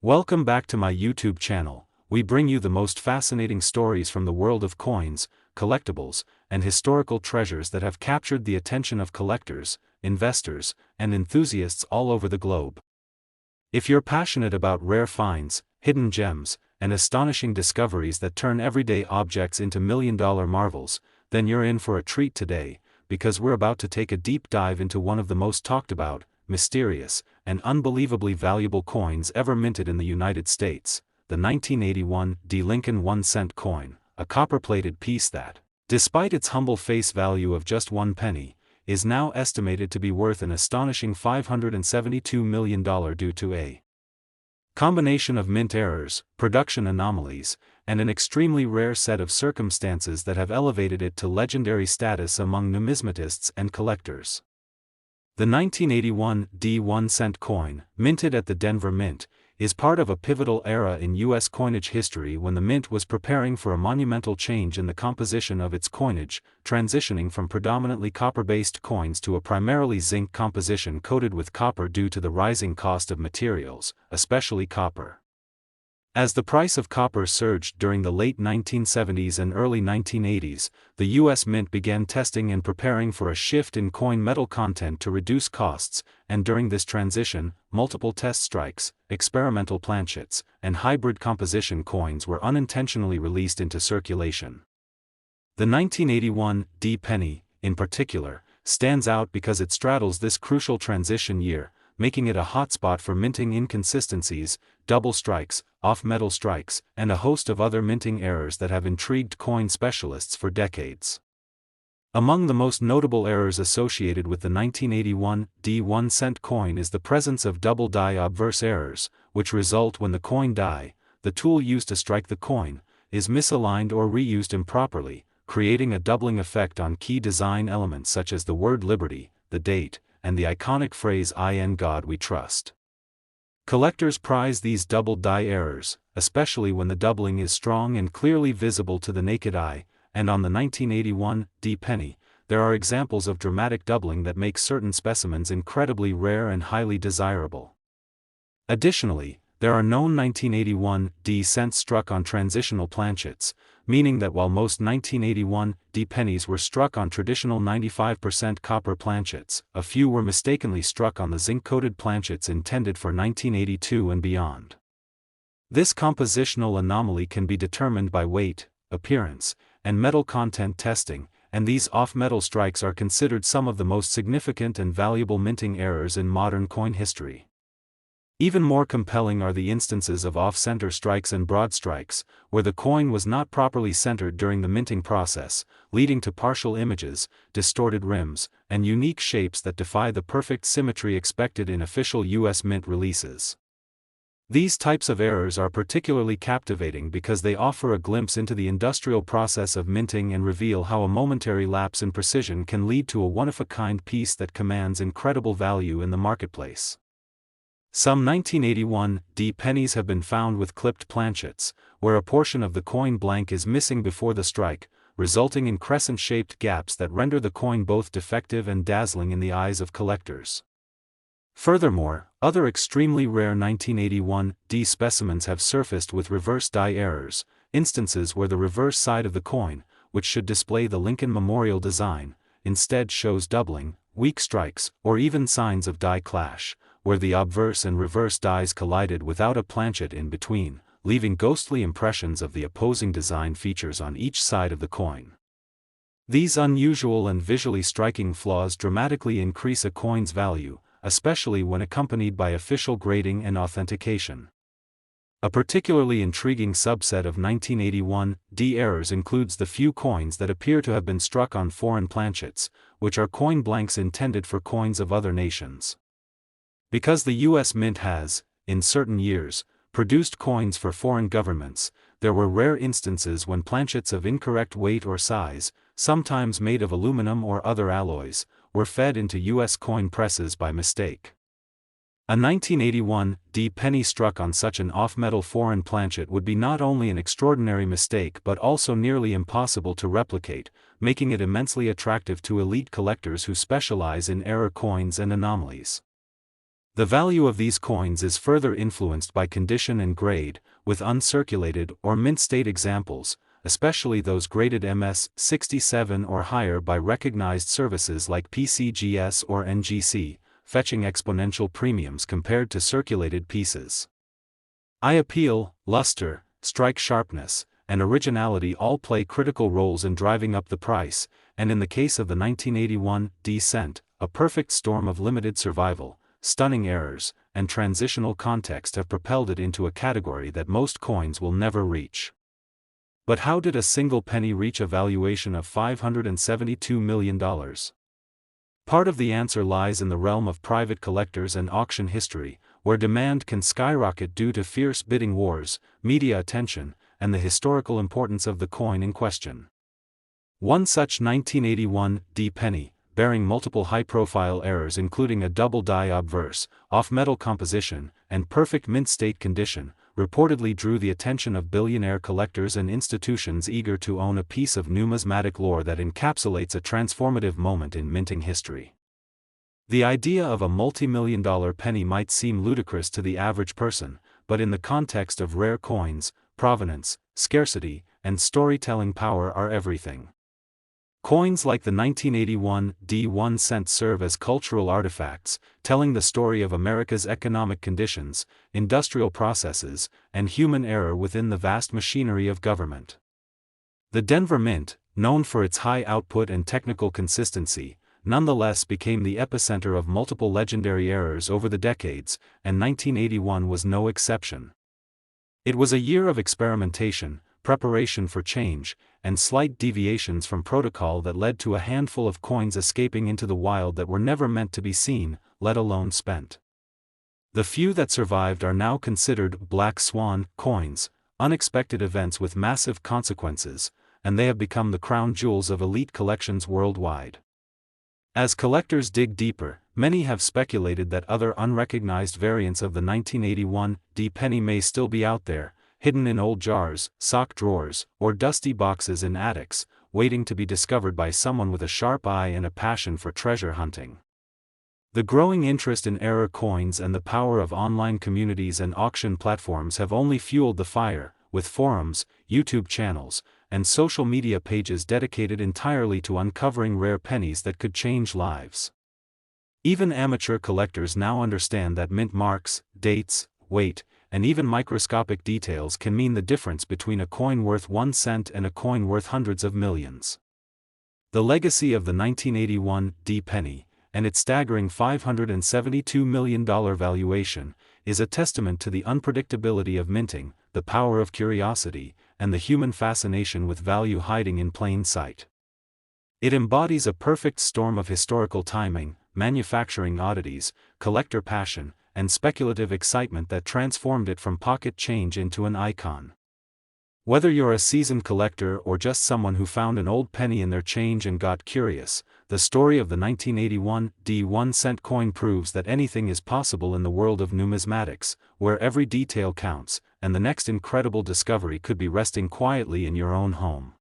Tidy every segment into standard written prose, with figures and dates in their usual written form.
Welcome back to my YouTube channel. We bring you the most fascinating stories from the world of coins, collectibles, and historical treasures that have captured the attention of collectors, investors, and enthusiasts all over the globe. If you're passionate about rare finds, hidden gems, and astonishing discoveries that turn everyday objects into million-dollar marvels, then you're in for a treat today, because we're about to take a deep dive into one of the most talked about, mysterious, and unbelievably valuable coins ever minted in the United States, the 1981 Lincoln 1-cent coin, a copper-plated piece that, despite its humble face value of just 1 penny, is now estimated to be worth an astonishing $572 million due to a combination of mint errors, production anomalies, and an extremely rare set of circumstances that have elevated it to legendary status among numismatists and collectors. The 1981 1-cent coin, minted at the Denver Mint, is part of a pivotal era in U.S. coinage history when the mint was preparing for a monumental change in the composition of its coinage, transitioning from predominantly copper-based coins to a primarily zinc composition coated with copper due to the rising cost of materials, especially copper. As the price of copper surged during the late 1970s and early 1980s, the U.S. Mint began testing and preparing for a shift in coin metal content to reduce costs, and during this transition, multiple test strikes, experimental planchets, and hybrid composition coins were unintentionally released into circulation. The 1981 penny, in particular, stands out because it straddles this crucial transition year, making it a hotspot for minting inconsistencies, double strikes, off-metal strikes, and a host of other minting errors that have intrigued coin specialists for decades. Among the most notable errors associated with the 1981 1-cent coin is the presence of double die obverse errors, which result when the coin die, the tool used to strike the coin, is misaligned or reused improperly, creating a doubling effect on key design elements such as the word liberty, the date, and the iconic phrase "In God We Trust." Collectors prize these double die errors, especially when the doubling is strong and clearly visible to the naked eye, and on the 1981 penny, there are examples of dramatic doubling that make certain specimens incredibly rare and highly desirable. Additionally, there are known 1981 cents struck on transitional planchets, meaning that while most 1981 pennies were struck on traditional 95% copper planchets, a few were mistakenly struck on the zinc-coated planchets intended for 1982 and beyond. This compositional anomaly can be determined by weight, appearance, and metal content testing, and these off-metal strikes are considered some of the most significant and valuable minting errors in modern coin history. Even more compelling are the instances of off-center strikes and broad strikes, where the coin was not properly centered during the minting process, leading to partial images, distorted rims, and unique shapes that defy the perfect symmetry expected in official U.S. Mint releases. These types of errors are particularly captivating because they offer a glimpse into the industrial process of minting and reveal how a momentary lapse in precision can lead to a one-of-a-kind piece that commands incredible value in the marketplace. Some 1981 pennies have been found with clipped planchets, where a portion of the coin blank is missing before the strike, resulting in crescent-shaped gaps that render the coin both defective and dazzling in the eyes of collectors. Furthermore, other extremely rare 1981 specimens have surfaced with reverse die errors, instances where the reverse side of the coin, which should display the Lincoln Memorial design, instead shows doubling, weak strikes, or even signs of die clash, where the obverse and reverse dies collided without a planchet in between, leaving ghostly impressions of the opposing design features on each side of the coin. These unusual and visually striking flaws dramatically increase a coin's value, especially when accompanied by official grading and authentication. A particularly intriguing subset of 1981 errors includes the few coins that appear to have been struck on foreign planchets, which are coin blanks intended for coins of other nations. Because the U.S. Mint has, in certain years, produced coins for foreign governments, there were rare instances when planchets of incorrect weight or size, sometimes made of aluminum or other alloys, were fed into U.S. coin presses by mistake. A 1981 penny struck on such an off-metal foreign planchet would be not only an extraordinary mistake but also nearly impossible to replicate, making it immensely attractive to elite collectors who specialize in error coins and anomalies. The value of these coins is further influenced by condition and grade, with uncirculated or mint-state examples, especially those graded MS-67 or higher by recognized services like PCGS or NGC, fetching exponential premiums compared to circulated pieces. Eye appeal, luster, strike sharpness, and originality all play critical roles in driving up the price, and in the case of the 1981 D cent, a perfect storm of limited survival, stunning errors, and transitional context have propelled it into a category that most coins will never reach. But how did a single penny reach a valuation of $572 million? Part of the answer lies in the realm of private collectors and auction history, where demand can skyrocket due to fierce bidding wars, media attention, and the historical importance of the coin in question. One such 1981 D penny, bearing multiple high-profile errors including a double die obverse, off-metal composition, and perfect mint-state condition, reportedly drew the attention of billionaire collectors and institutions eager to own a piece of numismatic lore that encapsulates a transformative moment in minting history. The idea of a multi-million-dollar penny might seem ludicrous to the average person, but in the context of rare coins, provenance, scarcity, and storytelling power are everything. Coins like the 1981 D 1 cent serve as cultural artifacts, telling the story of America's economic conditions, industrial processes, and human error within the vast machinery of government. The Denver Mint, known for its high output and technical consistency, nonetheless became the epicenter of multiple legendary errors over the decades, and 1981 was no exception. It was a year of experimentation, preparation for change, and slight deviations from protocol that led to a handful of coins escaping into the wild that were never meant to be seen, let alone spent. The few that survived are now considered black swan coins, unexpected events with massive consequences, and they have become the crown jewels of elite collections worldwide. As collectors dig deeper, many have speculated that other unrecognized variants of the 1981 D penny may still be out there, hidden in old jars, sock drawers, or dusty boxes in attics, waiting to be discovered by someone with a sharp eye and a passion for treasure hunting. The growing interest in error coins and the power of online communities and auction platforms have only fueled the fire, with forums, YouTube channels, and social media pages dedicated entirely to uncovering rare pennies that could change lives. Even amateur collectors now understand that mint marks, dates, weight, and even microscopic details can mean the difference between a coin worth 1 cent and a coin worth hundreds of millions. The legacy of the 1981 D penny, and its staggering $572 million valuation, is a testament to the unpredictability of minting, the power of curiosity, and the human fascination with value hiding in plain sight. It embodies a perfect storm of historical timing, manufacturing oddities, collector passion, and speculative excitement that transformed it from pocket change into an icon. Whether you're a seasoned collector or just someone who found an old penny in their change and got curious, the story of the 1981 D 1 cent coin proves that anything is possible in the world of numismatics, where every detail counts, and the next incredible discovery could be resting quietly in your own home.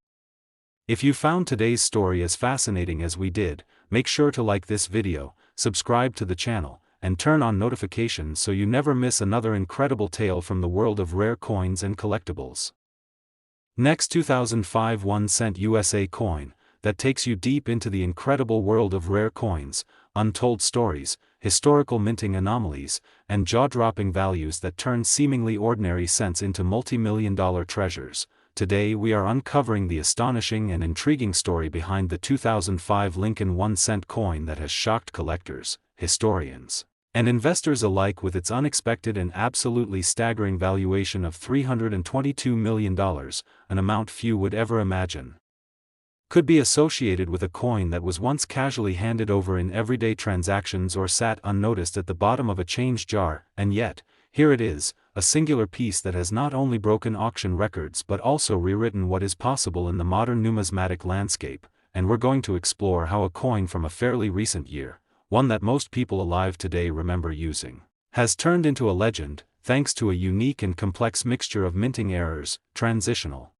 If you found today's story as fascinating as we did, make sure to like this video, subscribe to the channel, and turn on notifications so you never miss another incredible tale from the world of rare coins and collectibles. Next, 2005 1 cent USA coin, that takes you deep into the incredible world of rare coins, untold stories, historical minting anomalies, and jaw-dropping values that turn seemingly ordinary cents into multi-million-dollar treasures. Today we are uncovering the astonishing and intriguing story behind the 2005 Lincoln 1 cent coin that has shocked collectors, historians, and investors alike with its unexpected and absolutely staggering valuation of $322 million, an amount few would ever imagine could be associated with a coin that was once casually handed over in everyday transactions or sat unnoticed at the bottom of a change jar, and yet, here it is, a singular piece that has not only broken auction records but also rewritten what is possible in the modern numismatic landscape, and we're going to explore how a coin from a fairly recent year, one that most people alive today remember using, has turned into a legend, thanks to a unique and complex mixture of minting errors, transitional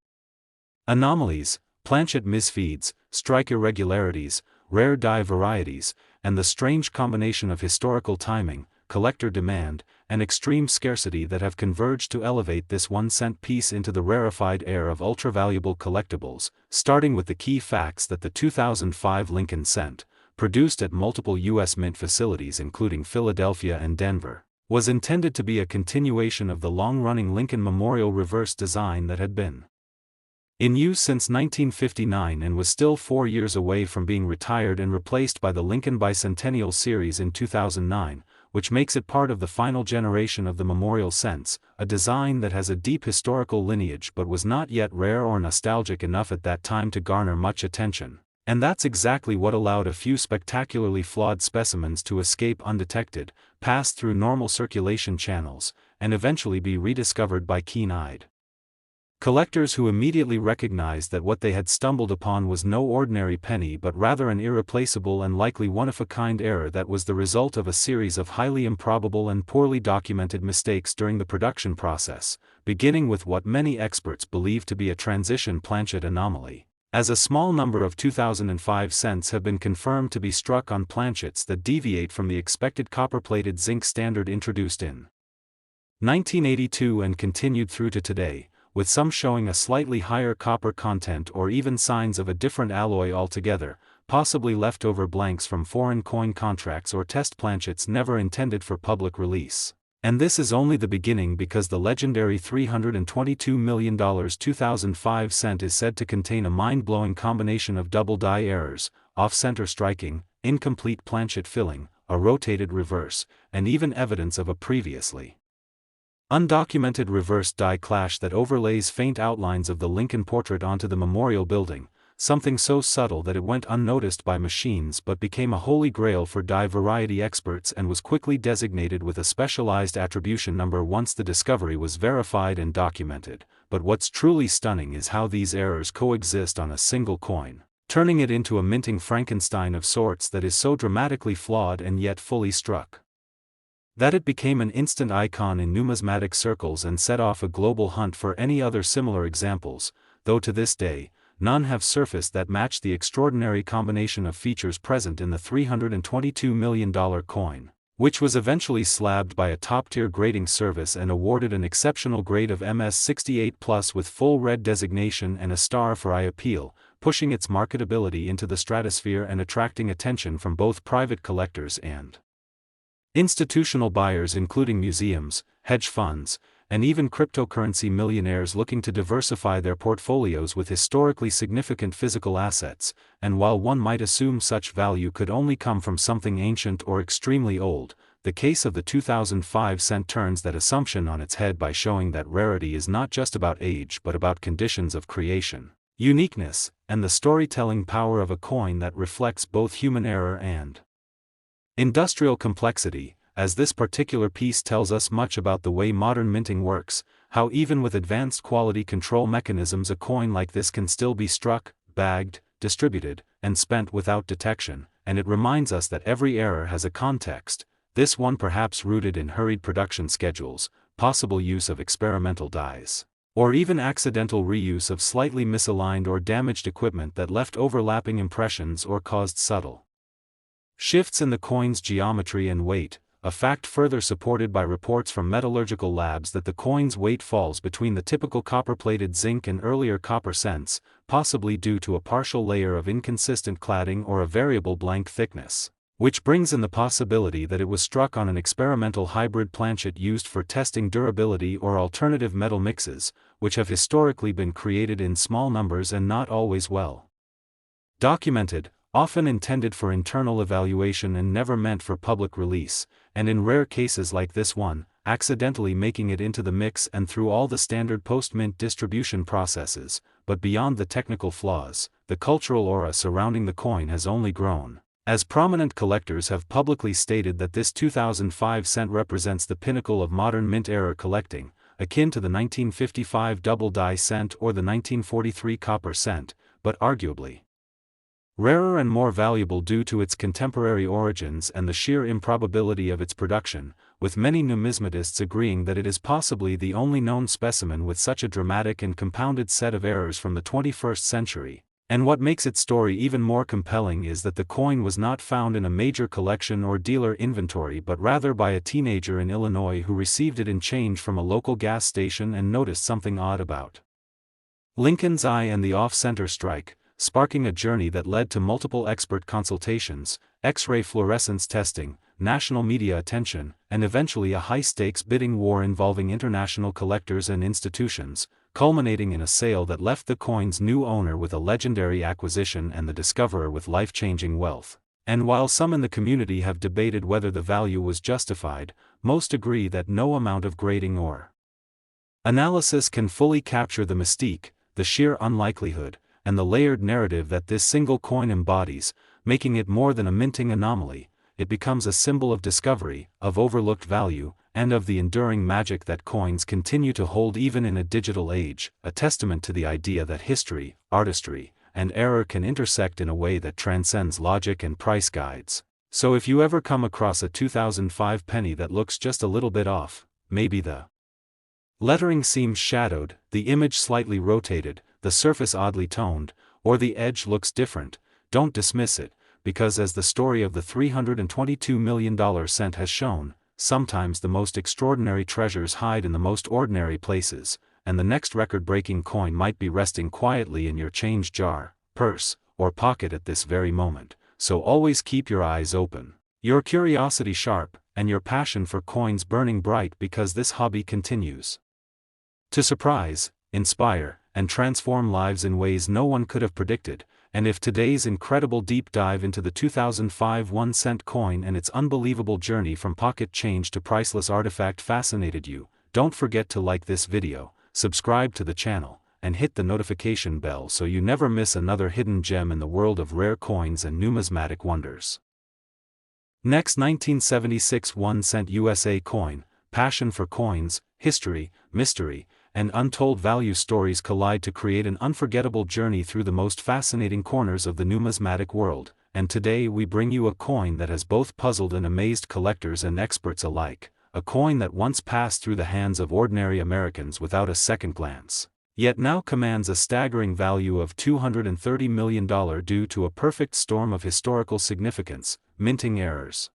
anomalies, planchet misfeeds, strike irregularities, rare die varieties, and the strange combination of historical timing, collector demand, and extreme scarcity that have converged to elevate this 1-cent piece into the rarefied air of ultra-valuable collectibles, starting with the key facts that the 2005 Lincoln cent, produced at multiple U.S. mint facilities including Philadelphia and Denver, was intended to be a continuation of the long-running Lincoln Memorial reverse design that had been in use since 1959 and was still 4 years away from being retired and replaced by the Lincoln Bicentennial Series in 2009, which makes it part of the final generation of the Memorial cents, a design that has a deep historical lineage but was not yet rare or nostalgic enough at that time to garner much attention. And that's exactly what allowed a few spectacularly flawed specimens to escape undetected, pass through normal circulation channels, and eventually be rediscovered by keen-eyed collectors who immediately recognized that what they had stumbled upon was no ordinary penny but rather an irreplaceable and likely one-of-a-kind error that was the result of a series of highly improbable and poorly documented mistakes during the production process, beginning with what many experts believe to be a transition planchet anomaly, as a small number of 2005 cents have been confirmed to be struck on planchets that deviate from the expected copper-plated zinc standard introduced in 1982 and continued through to today, with some showing a slightly higher copper content or even signs of a different alloy altogether, possibly leftover blanks from foreign coin contracts or test planchets never intended for public release. And this is only the beginning because the legendary $322 million 2005 cent is said to contain a mind-blowing combination of double die errors, off-center striking, incomplete planchet filling, a rotated reverse, and even evidence of a previously undocumented reverse die clash that overlays faint outlines of the Lincoln portrait onto the memorial building, something so subtle that it went unnoticed by machines but became a holy grail for die variety experts and was quickly designated with a specialized attribution number once the discovery was verified and documented. But what's truly stunning is how these errors coexist on a single coin, turning it into a minting Frankenstein of sorts that is so dramatically flawed and yet fully struck that it became an instant icon in numismatic circles and set off a global hunt for any other similar examples, though to this day, none have surfaced that match the extraordinary combination of features present in the $322 million coin, which was eventually slabbed by a top-tier grading service and awarded an exceptional grade of MS68+ with full red designation and a star for eye appeal, pushing its marketability into the stratosphere and attracting attention from both private collectors and institutional buyers including museums, hedge funds, and even cryptocurrency millionaires looking to diversify their portfolios with historically significant physical assets. And while one might assume such value could only come from something ancient or extremely old, the case of the 2005 cent turns that assumption on its head by showing that rarity is not just about age but about conditions of creation, uniqueness, and the storytelling power of a coin that reflects both human error and industrial complexity, as this particular piece tells us much about the way modern minting works, how even with advanced quality control mechanisms a coin like this can still be struck, bagged, distributed, and spent without detection, and it reminds us that every error has a context, this one perhaps rooted in hurried production schedules, possible use of experimental dies, or even accidental reuse of slightly misaligned or damaged equipment that left overlapping impressions or caused subtle shifts in the coin's geometry and weight, a fact further supported by reports from metallurgical labs that the coin's weight falls between the typical copper-plated zinc and earlier copper cents, possibly due to a partial layer of inconsistent cladding or a variable blank thickness, which brings in the possibility that it was struck on an experimental hybrid planchet used for testing durability or alternative metal mixes, which have historically been created in small numbers and not always well documented, often intended for internal evaluation and never meant for public release, and in rare cases like this one, accidentally making it into the mix and through all the standard post-mint distribution processes. But beyond the technical flaws, the cultural aura surrounding the coin has only grown, as prominent collectors have publicly stated that this 2005 cent represents the pinnacle of modern mint era collecting, akin to the 1955 double die cent or the 1943 copper cent, but arguably rarer and more valuable due to its contemporary origins and the sheer improbability of its production, with many numismatists agreeing that it is possibly the only known specimen with such a dramatic and compounded set of errors from the 21st century. And what makes its story even more compelling is that the coin was not found in a major collection or dealer inventory but rather by a teenager in Illinois who received it in change from a local gas station and noticed something odd about Lincoln's eye and the off-center strike, sparking a journey that led to multiple expert consultations, X-ray fluorescence testing, national media attention, and eventually a high-stakes bidding war involving international collectors and institutions, culminating in a sale that left the coin's new owner with a legendary acquisition and the discoverer with life-changing wealth. And while some in the community have debated whether the value was justified, most agree that no amount of grading or analysis can fully capture the mystique, the sheer unlikelihood, and the layered narrative that this single coin embodies, making it more than a minting anomaly. It becomes a symbol of discovery, of overlooked value, and of the enduring magic that coins continue to hold even in a digital age, a testament to the idea that history, artistry, and error can intersect in a way that transcends logic and price guides. So if you ever come across a 2005 penny that looks just a little bit off, maybe the lettering seems shadowed, the image slightly rotated, the surface oddly toned, or the edge looks different, don't dismiss it, because as the story of the $322 million cent has shown, sometimes the most extraordinary treasures hide in the most ordinary places, and the next record-breaking coin might be resting quietly in your change jar, purse, or pocket at this very moment, so always keep your eyes open, your curiosity sharp, and your passion for coins burning bright, because this hobby continues to surprise, inspire, and transform lives in ways no one could have predicted. And if today's incredible deep dive into the 2005 1-cent coin and its unbelievable journey from pocket change to priceless artifact fascinated you, don't forget to like this video, subscribe to the channel, and hit the notification bell so you never miss another hidden gem in the world of rare coins and numismatic wonders. Next, 1976 1-cent USA coin. Passion for coins, history, mystery, and untold value stories collide to create an unforgettable journey through the most fascinating corners of the numismatic world, and today we bring you a coin that has both puzzled and amazed collectors and experts alike, a coin that once passed through the hands of ordinary Americans without a second glance, yet now commands a staggering value of $230 million due to a perfect storm of historical significance, minting errors,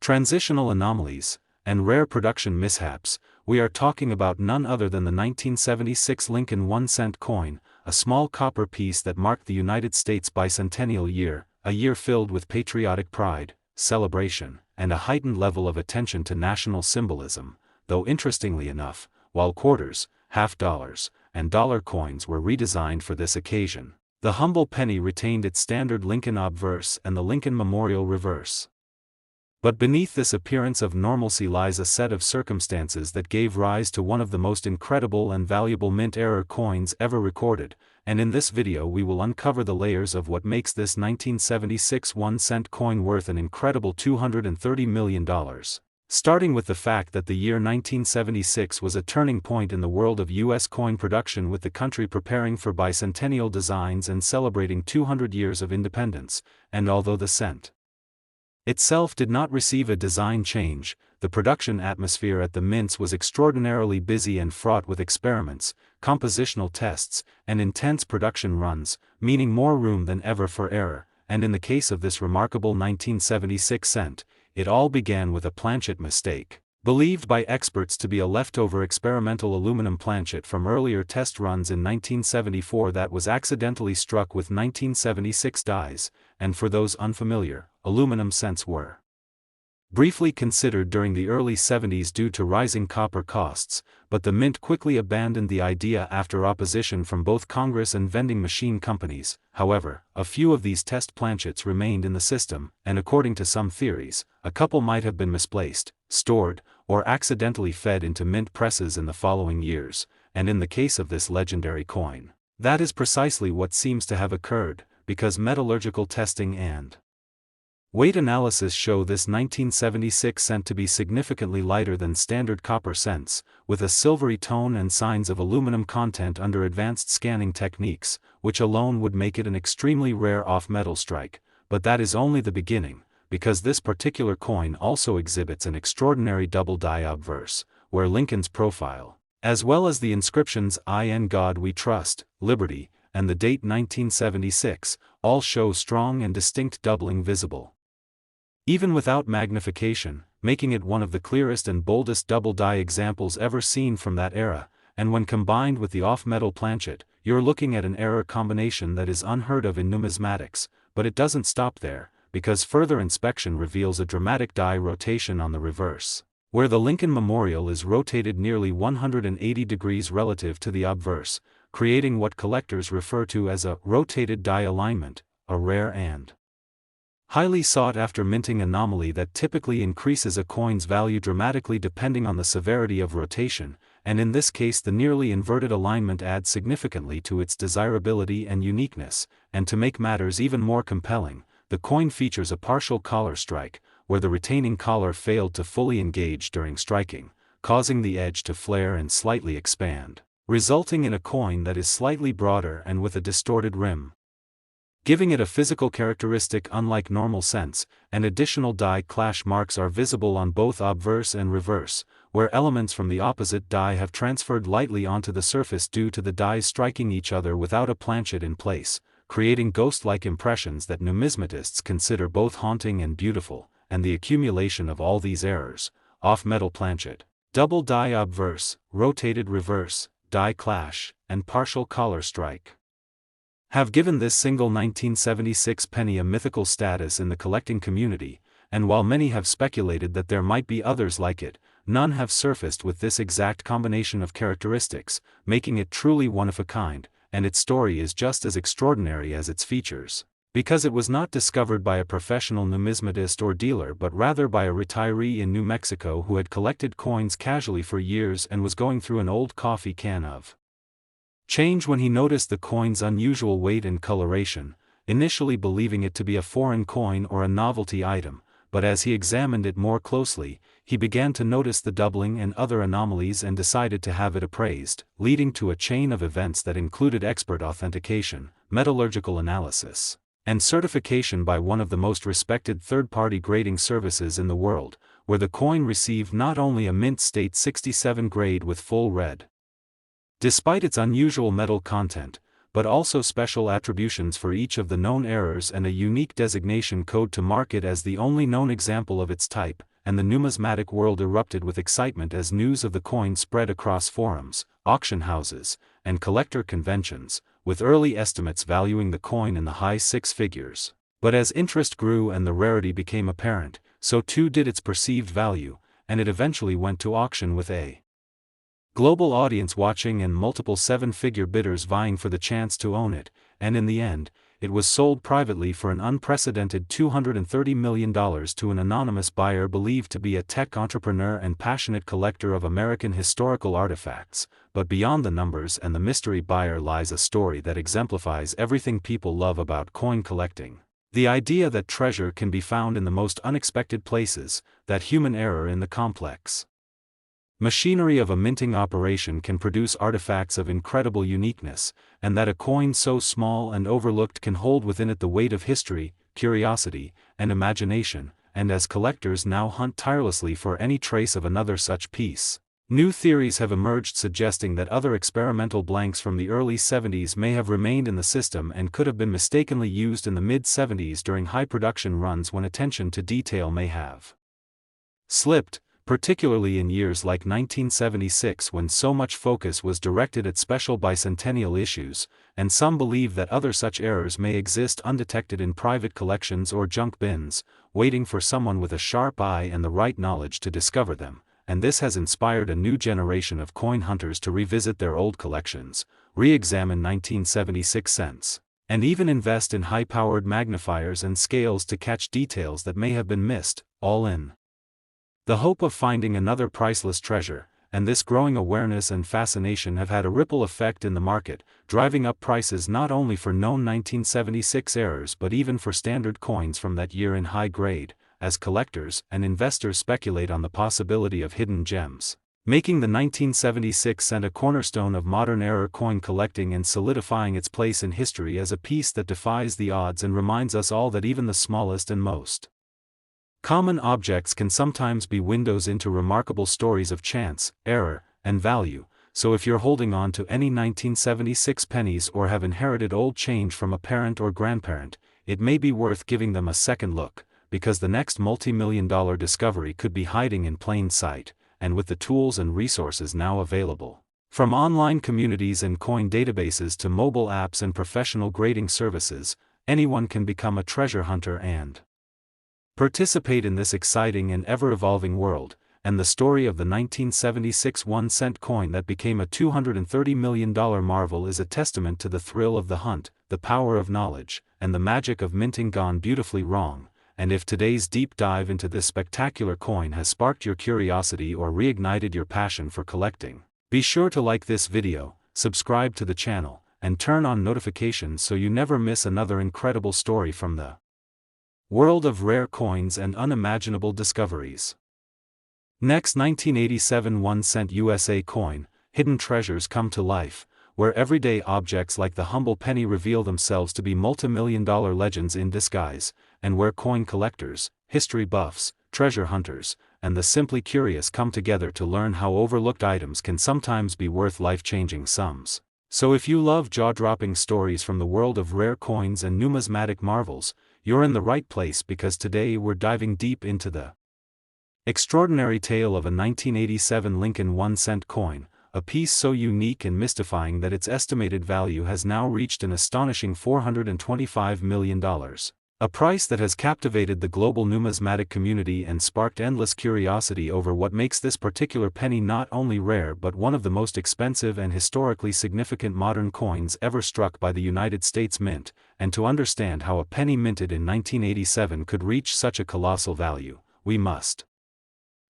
transitional anomalies, and rare production mishaps. We are talking about none other than the 1976 Lincoln 1-cent coin, a small copper piece that marked the United States bicentennial year, a year filled with patriotic pride, celebration, and a heightened level of attention to national symbolism, though interestingly enough, while quarters, half dollars, and dollar coins were redesigned for this occasion, the humble penny retained its standard Lincoln obverse and the Lincoln Memorial reverse. But beneath this appearance of normalcy lies a set of circumstances that gave rise to one of the most incredible and valuable mint error coins ever recorded, and in this video we will uncover the layers of what makes this 1976 1-cent coin worth an incredible $230 million. Starting with the fact that the year 1976 was a turning point in the world of U.S. coin production, with the country preparing for bicentennial designs and celebrating 200 years of independence, and although the cent itself did not receive a design change, the production atmosphere at the mints was extraordinarily busy and fraught with experiments, compositional tests, and intense production runs, meaning more room than ever for error, and in the case of this remarkable 1976 cent, it all began with a planchet mistake, believed by experts to be a leftover experimental aluminum planchet from earlier test runs in 1974 that was accidentally struck with 1976 dies, and for those unfamiliar, aluminum cents were briefly considered during the early 70s due to rising copper costs, but the mint quickly abandoned the idea after opposition from both Congress and vending machine companies. However, a few of these test planchets remained in the system, and according to some theories, a couple might have been misplaced, stored, or accidentally fed into mint presses in the following years, and in the case of this legendary coin, that is precisely what seems to have occurred, because metallurgical testing and weight analysis show this 1976 cent to be significantly lighter than standard copper cents, with a silvery tone and signs of aluminum content under advanced scanning techniques, which alone would make it an extremely rare off-metal strike, but that is only the beginning, because this particular coin also exhibits an extraordinary double die obverse, where Lincoln's profile, as well as the inscriptions "I in God We Trust, Liberty, and the date 1976, all show strong and distinct doubling visible. Even without magnification, making it one of the clearest and boldest double die examples ever seen from that era, and when combined with the off-metal planchet, you're looking at an error combination that is unheard of in numismatics, but it doesn't stop there, because further inspection reveals a dramatic die rotation on the reverse, where the Lincoln Memorial is rotated nearly 180 degrees relative to the obverse, creating what collectors refer to as a rotated die alignment, a rare and highly sought-after minting anomaly that typically increases a coin's value dramatically depending on the severity of rotation, and in this case the nearly inverted alignment adds significantly to its desirability and uniqueness, and to make matters even more compelling, the coin features a partial collar strike, where the retaining collar failed to fully engage during striking, causing the edge to flare and slightly expand, resulting in a coin that is slightly broader and with a distorted rim, giving it a physical characteristic unlike normal cents, and additional die clash marks are visible on both obverse and reverse, where elements from the opposite die have transferred lightly onto the surface due to the dies striking each other without a planchet in place, creating ghost-like impressions that numismatists consider both haunting and beautiful, and the accumulation of all these errors, off-metal planchet, double die obverse, rotated reverse, die clash, and partial collar strike, have given this single 1976 penny a mythical status in the collecting community, and while many have speculated that there might be others like it, none have surfaced with this exact combination of characteristics, making it truly one of a kind, and its story is just as extraordinary as its features, because it was not discovered by a professional numismatist or dealer but rather by a retiree in New Mexico who had collected coins casually for years and was going through an old coffee can of change when he noticed the coin's unusual weight and coloration, initially believing it to be a foreign coin or a novelty item, but as he examined it more closely, he began to notice the doubling and other anomalies and decided to have it appraised, leading to a chain of events that included expert authentication, metallurgical analysis, and certification by one of the most respected third-party grading services in the world, where the coin received not only a mint state 67 grade with full red, despite its unusual metal content, but also special attributions for each of the known errors and a unique designation code to mark it as the only known example of its type, and the numismatic world erupted with excitement as news of the coin spread across forums, auction houses, and collector conventions, with early estimates valuing the coin in the high six figures. But as interest grew and the rarity became apparent, so too did its perceived value, and it eventually went to auction with a global audience watching and multiple seven-figure bidders vying for the chance to own it, and in the end, it was sold privately for an unprecedented $230 million to an anonymous buyer believed to be a tech entrepreneur and passionate collector of American historical artifacts. But beyond the numbers and the mystery buyer lies a story that exemplifies everything people love about coin collecting. The idea that treasure can be found in the most unexpected places, that human error in the complex machinery of a minting operation can produce artifacts of incredible uniqueness, and that a coin so small and overlooked can hold within it the weight of history, curiosity, and imagination, and as collectors now hunt tirelessly for any trace of another such piece, new theories have emerged suggesting that other experimental blanks from the early 70s may have remained in the system and could have been mistakenly used in the mid-70s during high production runs when attention to detail may have slipped, particularly in years like 1976 when so much focus was directed at special bicentennial issues, and some believe that other such errors may exist undetected in private collections or junk bins, waiting for someone with a sharp eye and the right knowledge to discover them, and this has inspired a new generation of coin hunters to revisit their old collections, re-examine 1976 cents, and even invest in high-powered magnifiers and scales to catch details that may have been missed, all in the hope of finding another priceless treasure. And this growing awareness and fascination have had a ripple effect in the market, driving up prices not only for known 1976 errors but even for standard coins from that year in high grade, as collectors and investors speculate on the possibility of hidden gems, making the 1976 cent a cornerstone of modern error coin collecting and solidifying its place in history as a piece that defies the odds and reminds us all that even the smallest and most common objects can sometimes be windows into remarkable stories of chance, error, and value, so if you're holding on to any 1976 pennies or have inherited old change from a parent or grandparent, it may be worth giving them a second look, because the next multi-million-dollar discovery could be hiding in plain sight, and with the tools and resources now available. From online communities and coin databases to mobile apps and professional grading services, anyone can become a treasure hunter and participate in this exciting and ever-evolving world. And the story of the 1976 1-cent coin that became a $230 million marvel is a testament to the thrill of the hunt, the power of knowledge, and the magic of minting gone beautifully wrong. And if today's deep dive into this spectacular coin has sparked your curiosity or reignited your passion for collecting, be sure to like this video, subscribe to the channel, and turn on notifications so you never miss another incredible story from the world of rare coins and unimaginable discoveries. Next, 1987 1-cent USA coin, hidden treasures come to life, where everyday objects like the humble penny reveal themselves to be multi-million-dollar legends in disguise, and where coin collectors, history buffs, treasure hunters, and the simply curious come together to learn how overlooked items can sometimes be worth life-changing sums. So if you love jaw-dropping stories from the world of rare coins and numismatic marvels, you're in the right place, because today we're diving deep into the extraordinary tale of a 1987 Lincoln 1-cent coin, a piece so unique and mystifying that its estimated value has now reached an astonishing $425 million. A price that has captivated the global numismatic community and sparked endless curiosity over what makes this particular penny not only rare but one of the most expensive and historically significant modern coins ever struck by the United States Mint. And to understand how a penny minted in 1987 could reach such a colossal value, we must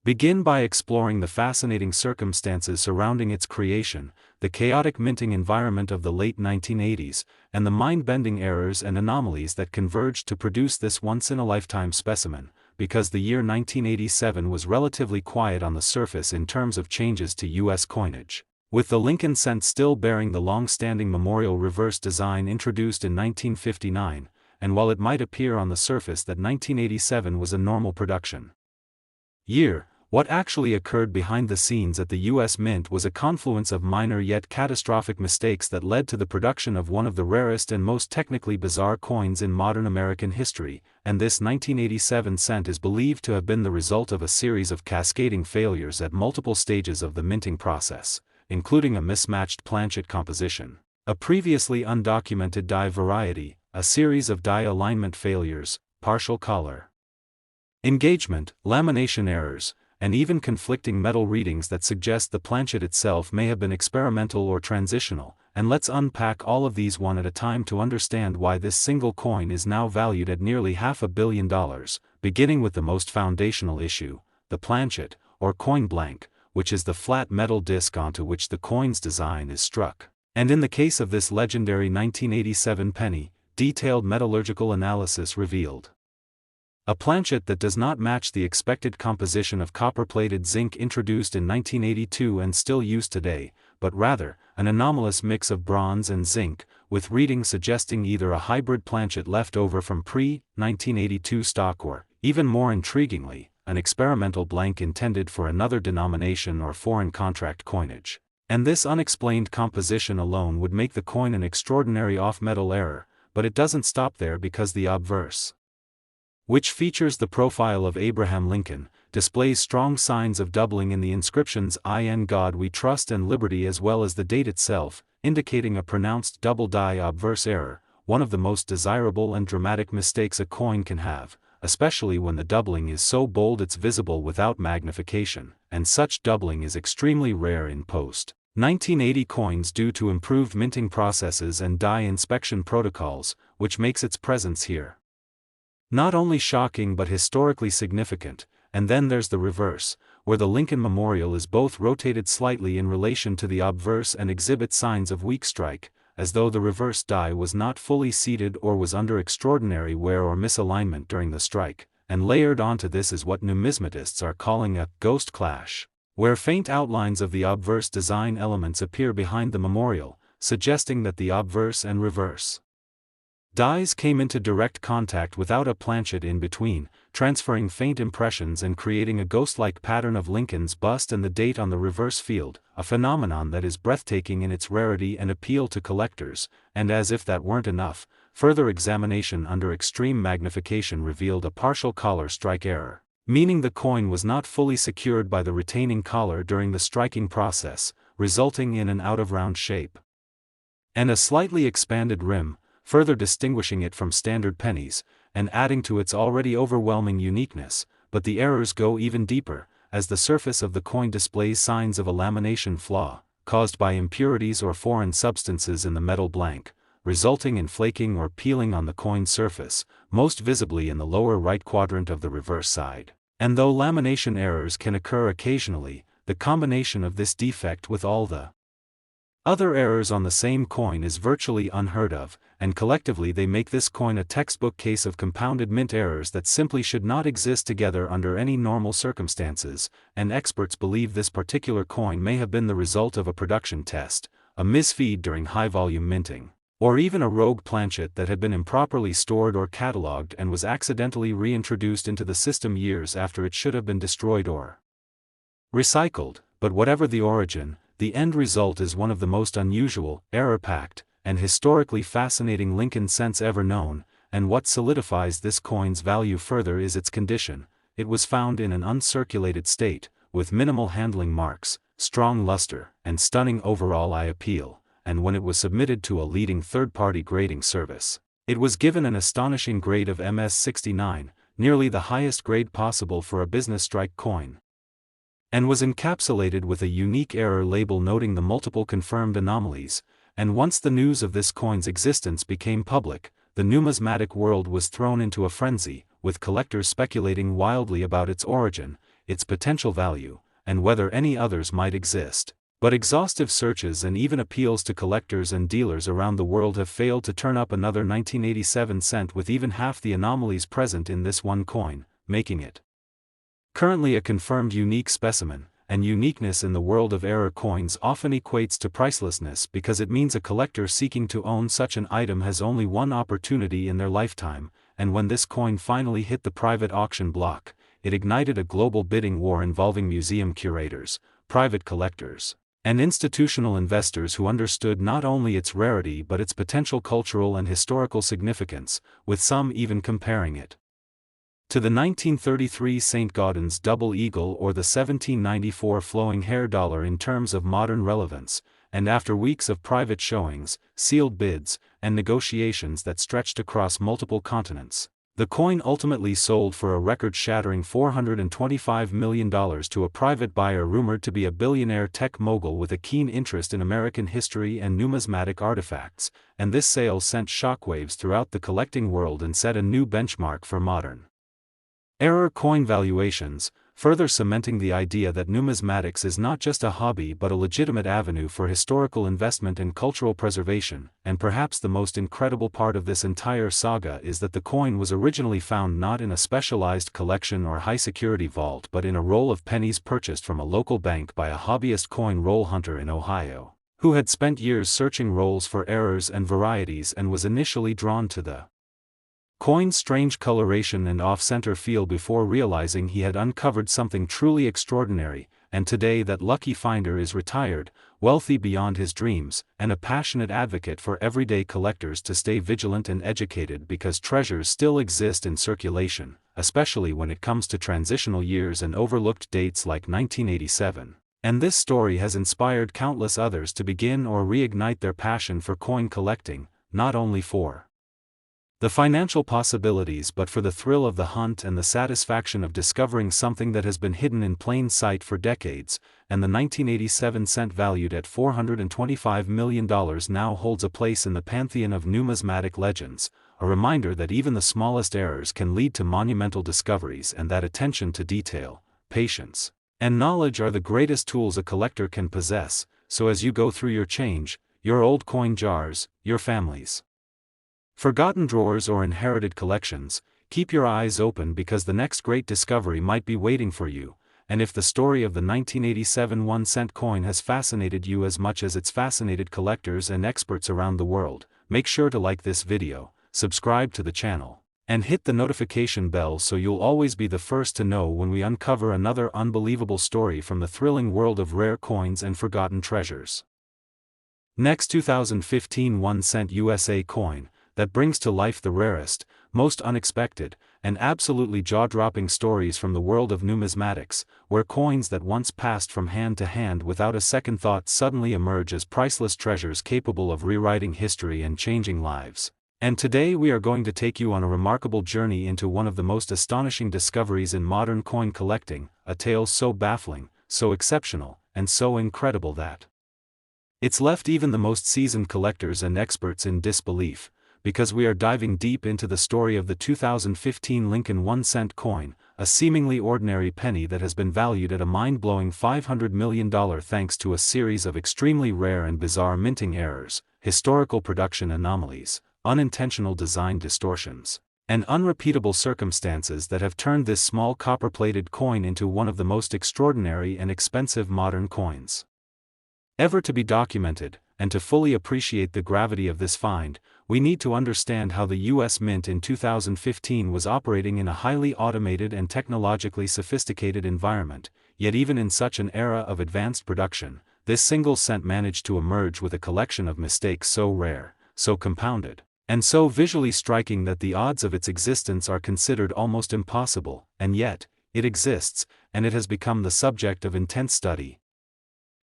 begin by exploring the fascinating circumstances surrounding its creation, the chaotic minting environment of the late 1980s, and the mind-bending errors and anomalies that converged to produce this once-in-a-lifetime specimen, because the year 1987 was relatively quiet on the surface in terms of changes to U.S. coinage, with the Lincoln cent still bearing the long-standing memorial reverse design introduced in 1959, and while it might appear on the surface that 1987 was a normal production year, what actually occurred behind the scenes at the U.S. Mint was a confluence of minor yet catastrophic mistakes that led to the production of one of the rarest and most technically bizarre coins in modern American history, and this 1987 cent is believed to have been the result of a series of cascading failures at multiple stages of the minting process, including a mismatched planchet composition, a previously undocumented die variety, a series of die alignment failures, partial color engagement, lamination errors, and even conflicting metal readings that suggest the planchet itself may have been experimental or transitional. And let's unpack all of these one at a time to understand why this single coin is now valued at nearly $500 million, beginning with the most foundational issue, the planchet, or coin blank, which is the flat metal disc onto which the coin's design is struck. And in the case of this legendary 1987 penny, detailed metallurgical analysis revealed a planchet that does not match the expected composition of copper-plated zinc introduced in 1982 and still used today, but rather, an anomalous mix of bronze and zinc, with readings suggesting either a hybrid planchet left over from pre-1982 stock or, even more intriguingly, an experimental blank intended for another denomination or foreign contract coinage. And this unexplained composition alone would make the coin an extraordinary off-metal error, but it doesn't stop there, because the obverse, which features the profile of Abraham Lincoln, displays strong signs of doubling in the inscriptions "In God We Trust" and "Liberty," as well as the date itself, indicating a pronounced double die obverse error, one of the most desirable and dramatic mistakes a coin can have, especially when the doubling is so bold it's visible without magnification, and such doubling is extremely rare in post-1980 coins due to improved minting processes and die inspection protocols, which makes its presence here not only shocking but historically significant. And then there's the reverse, where the Lincoln Memorial is both rotated slightly in relation to the obverse and exhibits signs of weak strike, as though the reverse die was not fully seated or was under extraordinary wear or misalignment during the strike. And layered onto this is what numismatists are calling a ghost clash, where faint outlines of the obverse design elements appear behind the memorial, suggesting that the obverse and reverse Dies came into direct contact without a planchet in between, transferring faint impressions and creating a ghost-like pattern of Lincoln's bust and the date on the reverse field, a phenomenon that is breathtaking in its rarity and appeal to collectors, and as if that weren't enough, further examination under extreme magnification revealed a partial collar strike error, meaning the coin was not fully secured by the retaining collar during the striking process, resulting in an out-of-round shape. And a slightly expanded rim, further distinguishing it from standard pennies, and adding to its already overwhelming uniqueness, but the errors go even deeper, as the surface of the coin displays signs of a lamination flaw, caused by impurities or foreign substances in the metal blank, resulting in flaking or peeling on the coin surface, most visibly in the lower right quadrant of the reverse side. And though lamination errors can occur occasionally, the combination of this defect with all the other errors on the same coin is virtually unheard of, and collectively they make this coin a textbook case of compounded mint errors that simply should not exist together under any normal circumstances, and experts believe this particular coin may have been the result of a production test, a misfeed during high-volume minting, or even a rogue planchet that had been improperly stored or catalogued and was accidentally reintroduced into the system years after it should have been destroyed or recycled. But whatever the origin, the end result is one of the most unusual, error-packed, and historically fascinating Lincoln cents ever known, and what solidifies this coin's value further is its condition. It was found in an uncirculated state, with minimal handling marks, strong luster, and stunning overall eye appeal, and when it was submitted to a leading third-party grading service, it was given an astonishing grade of MS-69, nearly the highest grade possible for a business strike coin, and was encapsulated with a unique error label noting the multiple confirmed anomalies. And once the news of this coin's existence became public, the numismatic world was thrown into a frenzy, with collectors speculating wildly about its origin, its potential value, and whether any others might exist. But exhaustive searches and even appeals to collectors and dealers around the world have failed to turn up another 1987 cent with even half the anomalies present in this one coin, making it currently a confirmed unique specimen. And uniqueness in the world of error coins often equates to pricelessness because it means a collector seeking to own such an item has only one opportunity in their lifetime, and when this coin finally hit the private auction block, it ignited a global bidding war involving museum curators, private collectors, and institutional investors who understood not only its rarity but its potential cultural and historical significance, with some even comparing it to the 1933 St. Gaudens double eagle or the 1794 flowing hair dollar in terms of modern relevance, and after weeks of private showings, sealed bids, and negotiations that stretched across multiple continents, the coin ultimately sold for a record-shattering $425 million to a private buyer rumored to be a billionaire tech mogul with a keen interest in American history and numismatic artifacts, and this sale sent shockwaves throughout the collecting world and set a new benchmark for modern error coin valuations, further cementing the idea that numismatics is not just a hobby but a legitimate avenue for historical investment and cultural preservation. And perhaps the most incredible part of this entire saga is that the coin was originally found not in a specialized collection or high-security vault but in a roll of pennies purchased from a local bank by a hobbyist coin roll hunter in Ohio, who had spent years searching rolls for errors and varieties and was initially drawn to the coin's strange coloration and off-center feel before realizing he had uncovered something truly extraordinary. And today that lucky finder is retired, wealthy beyond his dreams, and a passionate advocate for everyday collectors to stay vigilant and educated because treasures still exist in circulation, especially when it comes to transitional years and overlooked dates like 1987. And this story has inspired countless others to begin or reignite their passion for coin collecting, not only for the financial possibilities but for the thrill of the hunt and the satisfaction of discovering something that has been hidden in plain sight for decades. And the 1987 cent valued at $425 million now holds a place in the pantheon of numismatic legends, a reminder that even the smallest errors can lead to monumental discoveries and that attention to detail, patience, and knowledge are the greatest tools a collector can possess. So as you go through your change, your old coin jars, your family's forgotten drawers or inherited collections, keep your eyes open because the next great discovery might be waiting for you. And if the story of the 1987 1-cent coin has fascinated you as much as it's fascinated collectors and experts around the world, make sure to like this video, subscribe to the channel, and hit the notification bell so you'll always be the first to know when we uncover another unbelievable story from the thrilling world of rare coins and forgotten treasures. Next, 2015 1-cent USA coin that brings to life the rarest, most unexpected, and absolutely jaw-dropping stories from the world of numismatics, where coins that once passed from hand to hand without a second thought suddenly emerge as priceless treasures capable of rewriting history and changing lives. And today we are going to take you on a remarkable journey into one of the most astonishing discoveries in modern coin collecting, a tale so baffling, so exceptional, and so incredible that it's left even the most seasoned collectors and experts in disbelief, because we are diving deep into the story of the 2015 Lincoln 1-cent coin, a seemingly ordinary penny that has been valued at a mind-blowing $500 million thanks to a series of extremely rare and bizarre minting errors, historical production anomalies, unintentional design distortions, and unrepeatable circumstances that have turned this small copper-plated coin into one of the most extraordinary and expensive modern coins ever to be documented. And to fully appreciate the gravity of this find, we need to understand how the U.S. Mint in 2015 was operating in a highly automated and technologically sophisticated environment, yet even in such an era of advanced production, this single cent managed to emerge with a collection of mistakes so rare, so compounded, and so visually striking that the odds of its existence are considered almost impossible, and yet, it exists, and it has become the subject of intense study,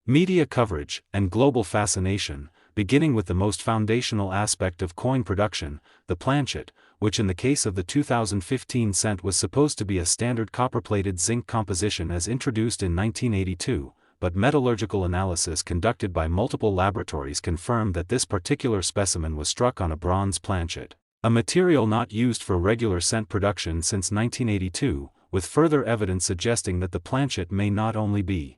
media coverage, and global fascination, beginning with the most foundational aspect of coin production, the planchet, which in the case of the 2015 cent was supposed to be a standard copper-plated zinc composition as introduced in 1982, but metallurgical analysis conducted by multiple laboratories confirmed that this particular specimen was struck on a bronze planchet, a material not used for regular cent production since 1982, with further evidence suggesting that the planchet may not only be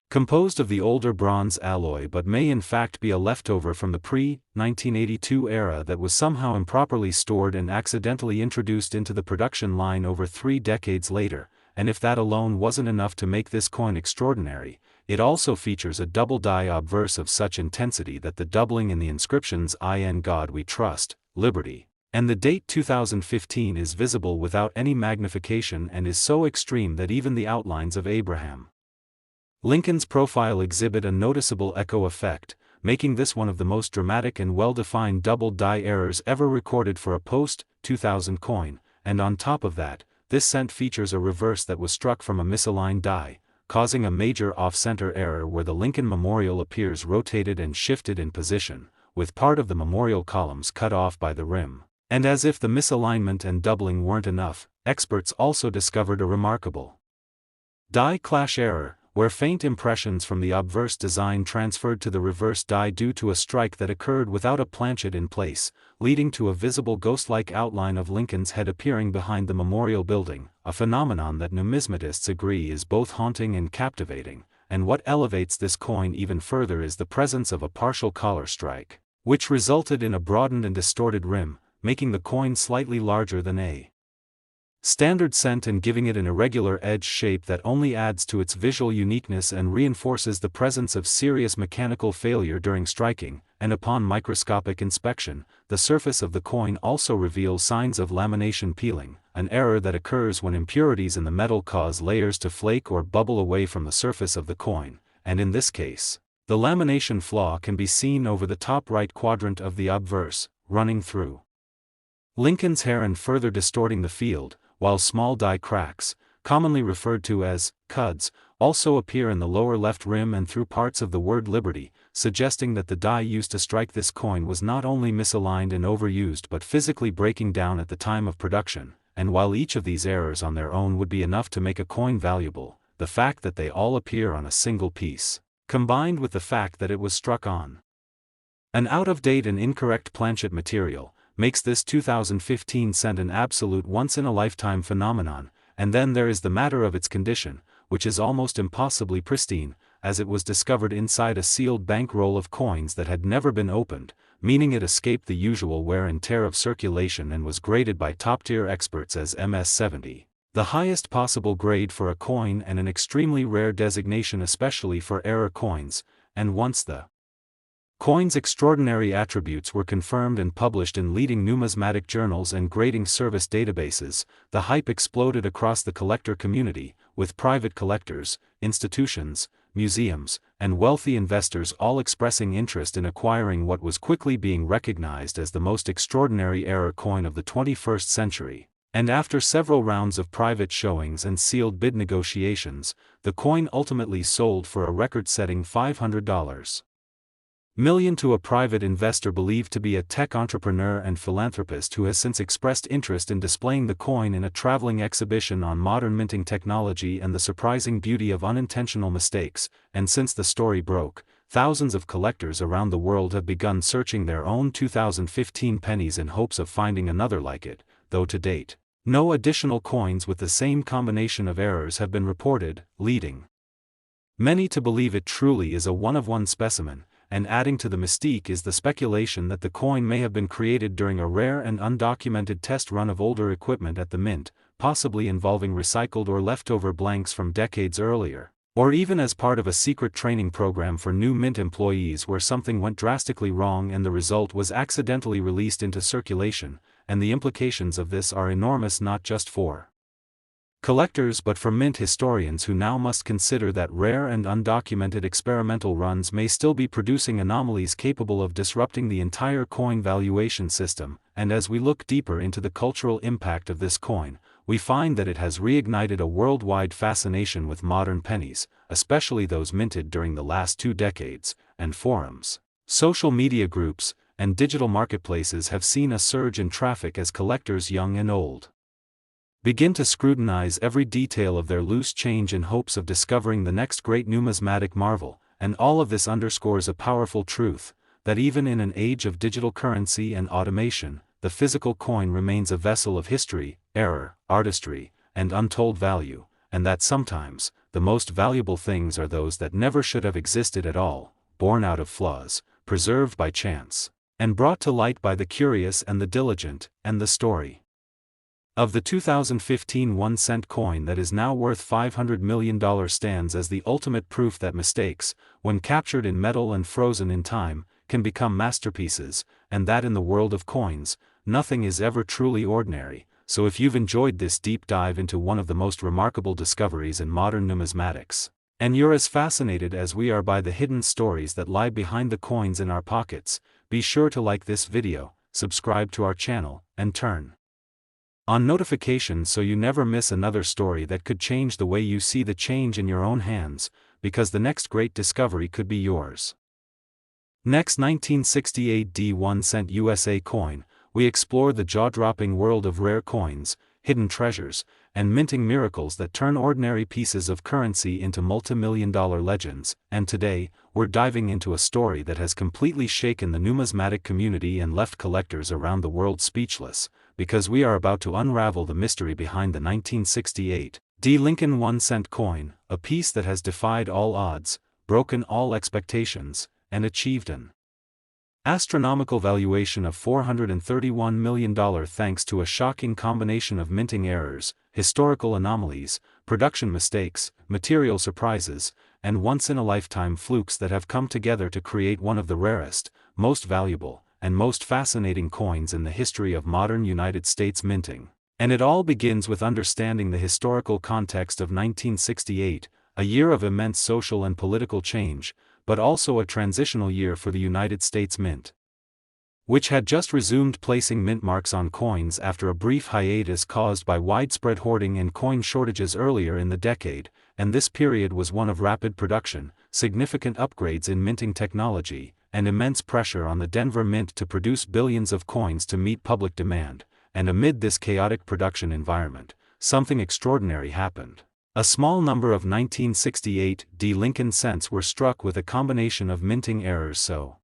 composed of the older bronze alloy but may in fact be a leftover from the pre-1982 era that was somehow improperly stored and accidentally introduced into the production line over 3 decades later. And if that alone wasn't enough to make this coin extraordinary, it also features a double die obverse of such intensity that the doubling in the inscriptions "In God We Trust, Liberty," and the date 2015 is visible without any magnification and is so extreme that even the outlines of Abraham Lincoln's profile exhibit a noticeable echo effect, making this one of the most dramatic and well-defined double die errors ever recorded for a post-2000 coin, and on top of that, this cent features a reverse that was struck from a misaligned die, causing a major off-center error where the Lincoln Memorial appears rotated and shifted in position, with part of the memorial columns cut off by the rim. And as if the misalignment and doubling weren't enough, experts also discovered a remarkable die clash error, where faint impressions from the obverse design transferred to the reverse die due to a strike that occurred without a planchet in place, leading to a visible ghost-like outline of Lincoln's head appearing behind the memorial building, a phenomenon that numismatists agree is both haunting and captivating. And what elevates this coin even further is the presence of a partial collar strike, which resulted in a broadened and distorted rim, making the coin slightly larger than a standard cent and giving it an irregular edge shape that only adds to its visual uniqueness and reinforces the presence of serious mechanical failure during striking. And upon microscopic inspection, the surface of the coin also reveals signs of lamination peeling, an error that occurs when impurities in the metal cause layers to flake or bubble away from the surface of the coin, and in this case, the lamination flaw can be seen over the top right quadrant of the obverse, running through Lincoln's hair and further distorting the field, while small die cracks, commonly referred to as cuds, also appear in the lower left rim and through parts of the word Liberty, suggesting that the die used to strike this coin was not only misaligned and overused but physically breaking down at the time of production. And while each of these errors on their own would be enough to make a coin valuable, the fact that they all appear on a single piece, combined with the fact that it was struck on an out-of-date and incorrect planchet material, makes this 2015 cent an absolute once-in-a-lifetime phenomenon. And then there is the matter of its condition, which is almost impossibly pristine, as it was discovered inside a sealed bankroll of coins that had never been opened, meaning it escaped the usual wear and tear of circulation and was graded by top-tier experts as MS-70, the highest possible grade for a coin and an extremely rare designation especially for error coins. And once the Coins' extraordinary attributes were confirmed and published in leading numismatic journals and grading service databases. The hype exploded across the collector community, with private collectors, institutions, museums, and wealthy investors all expressing interest in acquiring what was quickly being recognized as the most extraordinary error coin of the 21st century. And after several rounds of private showings and sealed bid negotiations, the coin ultimately sold for a record-setting $500 million to a private investor believed to be a tech entrepreneur and philanthropist who has since expressed interest in displaying the coin in a traveling exhibition on modern minting technology and the surprising beauty of unintentional mistakes. And since the story broke, thousands of collectors around the world have begun searching their own 2015 pennies in hopes of finding another like it, though to date, no additional coins with the same combination of errors have been reported, leading many to believe it truly is a one-of-one specimen. And adding to the mystique is the speculation that the coin may have been created during a rare and undocumented test run of older equipment at the mint, possibly involving recycled or leftover blanks from decades earlier, or even as part of a secret training program for new mint employees where something went drastically wrong and the result was accidentally released into circulation. And the implications of this are enormous, not just for collectors but for mint historians who now must consider that rare and undocumented experimental runs may still be producing anomalies capable of disrupting the entire coin valuation system. And as we look deeper into the cultural impact of this coin, we find that it has reignited a worldwide fascination with modern pennies, especially those minted during the last 2 decades, and forums, social media groups, and digital marketplaces have seen a surge in traffic as collectors young and old begin to scrutinize every detail of their loose change in hopes of discovering the next great numismatic marvel. And all of this underscores a powerful truth, that even in an age of digital currency and automation, the physical coin remains a vessel of history, error, artistry, and untold value, and that sometimes, the most valuable things are those that never should have existed at all, born out of flaws, preserved by chance, and brought to light by the curious and the diligent. And the story of the 2015 1-cent coin that is now worth $500 million stands as the ultimate proof that mistakes, when captured in metal and frozen in time, can become masterpieces, and that in the world of coins, nothing is ever truly ordinary. So if you've enjoyed this deep dive into one of the most remarkable discoveries in modern numismatics, and you're as fascinated as we are by the hidden stories that lie behind the coins in our pockets, be sure to like this video, subscribe to our channel, and turn on notifications so you never miss another story that could change the way you see the change in your own hands, because the next great discovery could be yours. Next, 1968 D1-cent USA coin, we explore the jaw-dropping world of rare coins, hidden treasures, and minting miracles that turn ordinary pieces of currency into multi-million-dollar legends. And today, we're diving into a story that has completely shaken the numismatic community and left collectors around the world speechless, because we are about to unravel the mystery behind the 1968 D. Lincoln 1-cent coin, a piece that has defied all odds, broken all expectations, and achieved an astronomical valuation of $431 million thanks to a shocking combination of minting errors, historical anomalies, production mistakes, material surprises, and once-in-a-lifetime flukes that have come together to create one of the rarest, most valuable, and most fascinating coins in the history of modern United States minting. And it all begins with understanding the historical context of 1968, a year of immense social and political change, but also a transitional year for the United States Mint, which had just resumed placing mint marks on coins after a brief hiatus caused by widespread hoarding and coin shortages earlier in the decade. And this period was one of rapid production, significant upgrades in minting technology, and immense pressure on the Denver Mint to produce billions of coins to meet public demand. And amid this chaotic production environment, something extraordinary happened. A small number of 1968 D. Lincoln cents were struck with a combination of minting errors so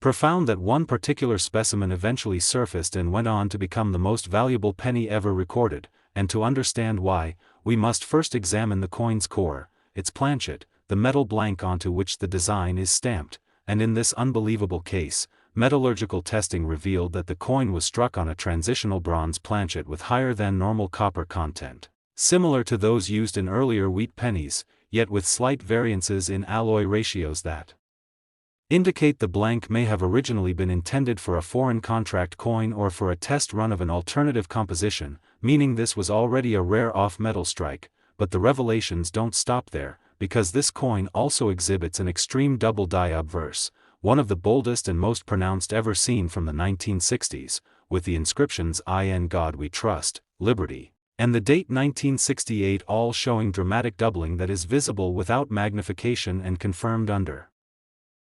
profound that one particular specimen eventually surfaced and went on to become the most valuable penny ever recorded. And to understand why, we must first examine the coin's core, its planchet, the metal blank onto which the design is stamped. And in this unbelievable case, metallurgical testing revealed that the coin was struck on a transitional bronze planchet with higher than normal copper content, similar to those used in earlier wheat pennies, yet with slight variances in alloy ratios that indicate the blank may have originally been intended for a foreign contract coin or for a test run of an alternative composition, meaning this was already a rare off-metal strike. But the revelations don't stop there, because this coin also exhibits an extreme double die obverse, one of the boldest and most pronounced ever seen from the 1960s, with the inscriptions "In God We Trust, Liberty," and the date 1968, all showing dramatic doubling that is visible without magnification and confirmed under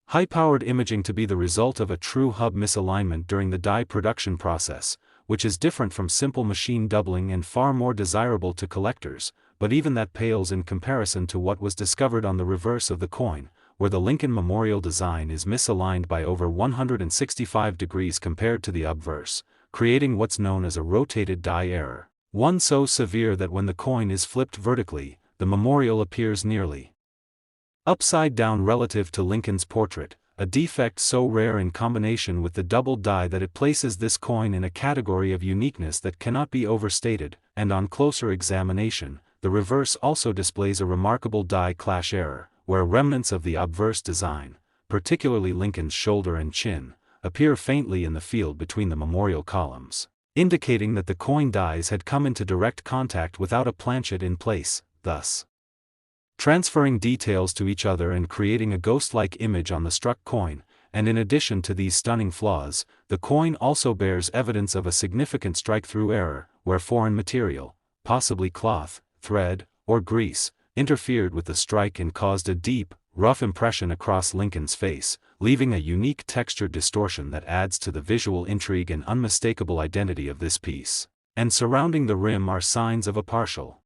high-powered imaging to be the result of a true hub misalignment during the die production process, which is different from simple machine doubling and far more desirable to collectors, but even that pales in comparison to what was discovered on the reverse of the coin, where the Lincoln Memorial design is misaligned by over 165 degrees compared to the obverse, creating what's known as a rotated die error, one so severe that when the coin is flipped vertically, the memorial appears nearly upside down relative to Lincoln's portrait, a defect so rare in combination with the double die that it places this coin in a category of uniqueness that cannot be overstated, and on closer examination, the reverse also displays a remarkable die clash error, where remnants of the obverse design, particularly Lincoln's shoulder and chin, appear faintly in the field between the memorial columns, indicating that the coin dies had come into direct contact without a planchet in place, thus transferring details to each other and creating a ghost-like image on the struck coin. And in addition to these stunning flaws, the coin also bears evidence of a significant strike-through error, where foreign material, possibly cloth, thread, or grease, interfered with the strike and caused a deep, rough impression across Lincoln's face, leaving a unique textured distortion that adds to the visual intrigue and unmistakable identity of this piece. And surrounding the rim are signs of a partial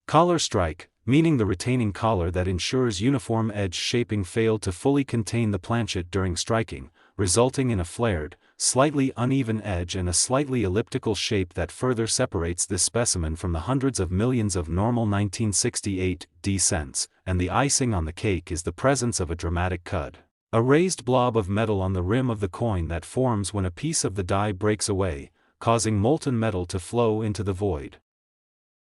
collar strike, meaning the retaining collar that ensures uniform edge shaping failed to fully contain the planchet during striking, resulting in a flared, slightly uneven edge and a slightly elliptical shape that further separates this specimen from the hundreds of millions of normal 1968 D cents, and the icing on the cake is the presence of a dramatic cud, a raised blob of metal on the rim of the coin that forms when a piece of the die breaks away, causing molten metal to flow into the void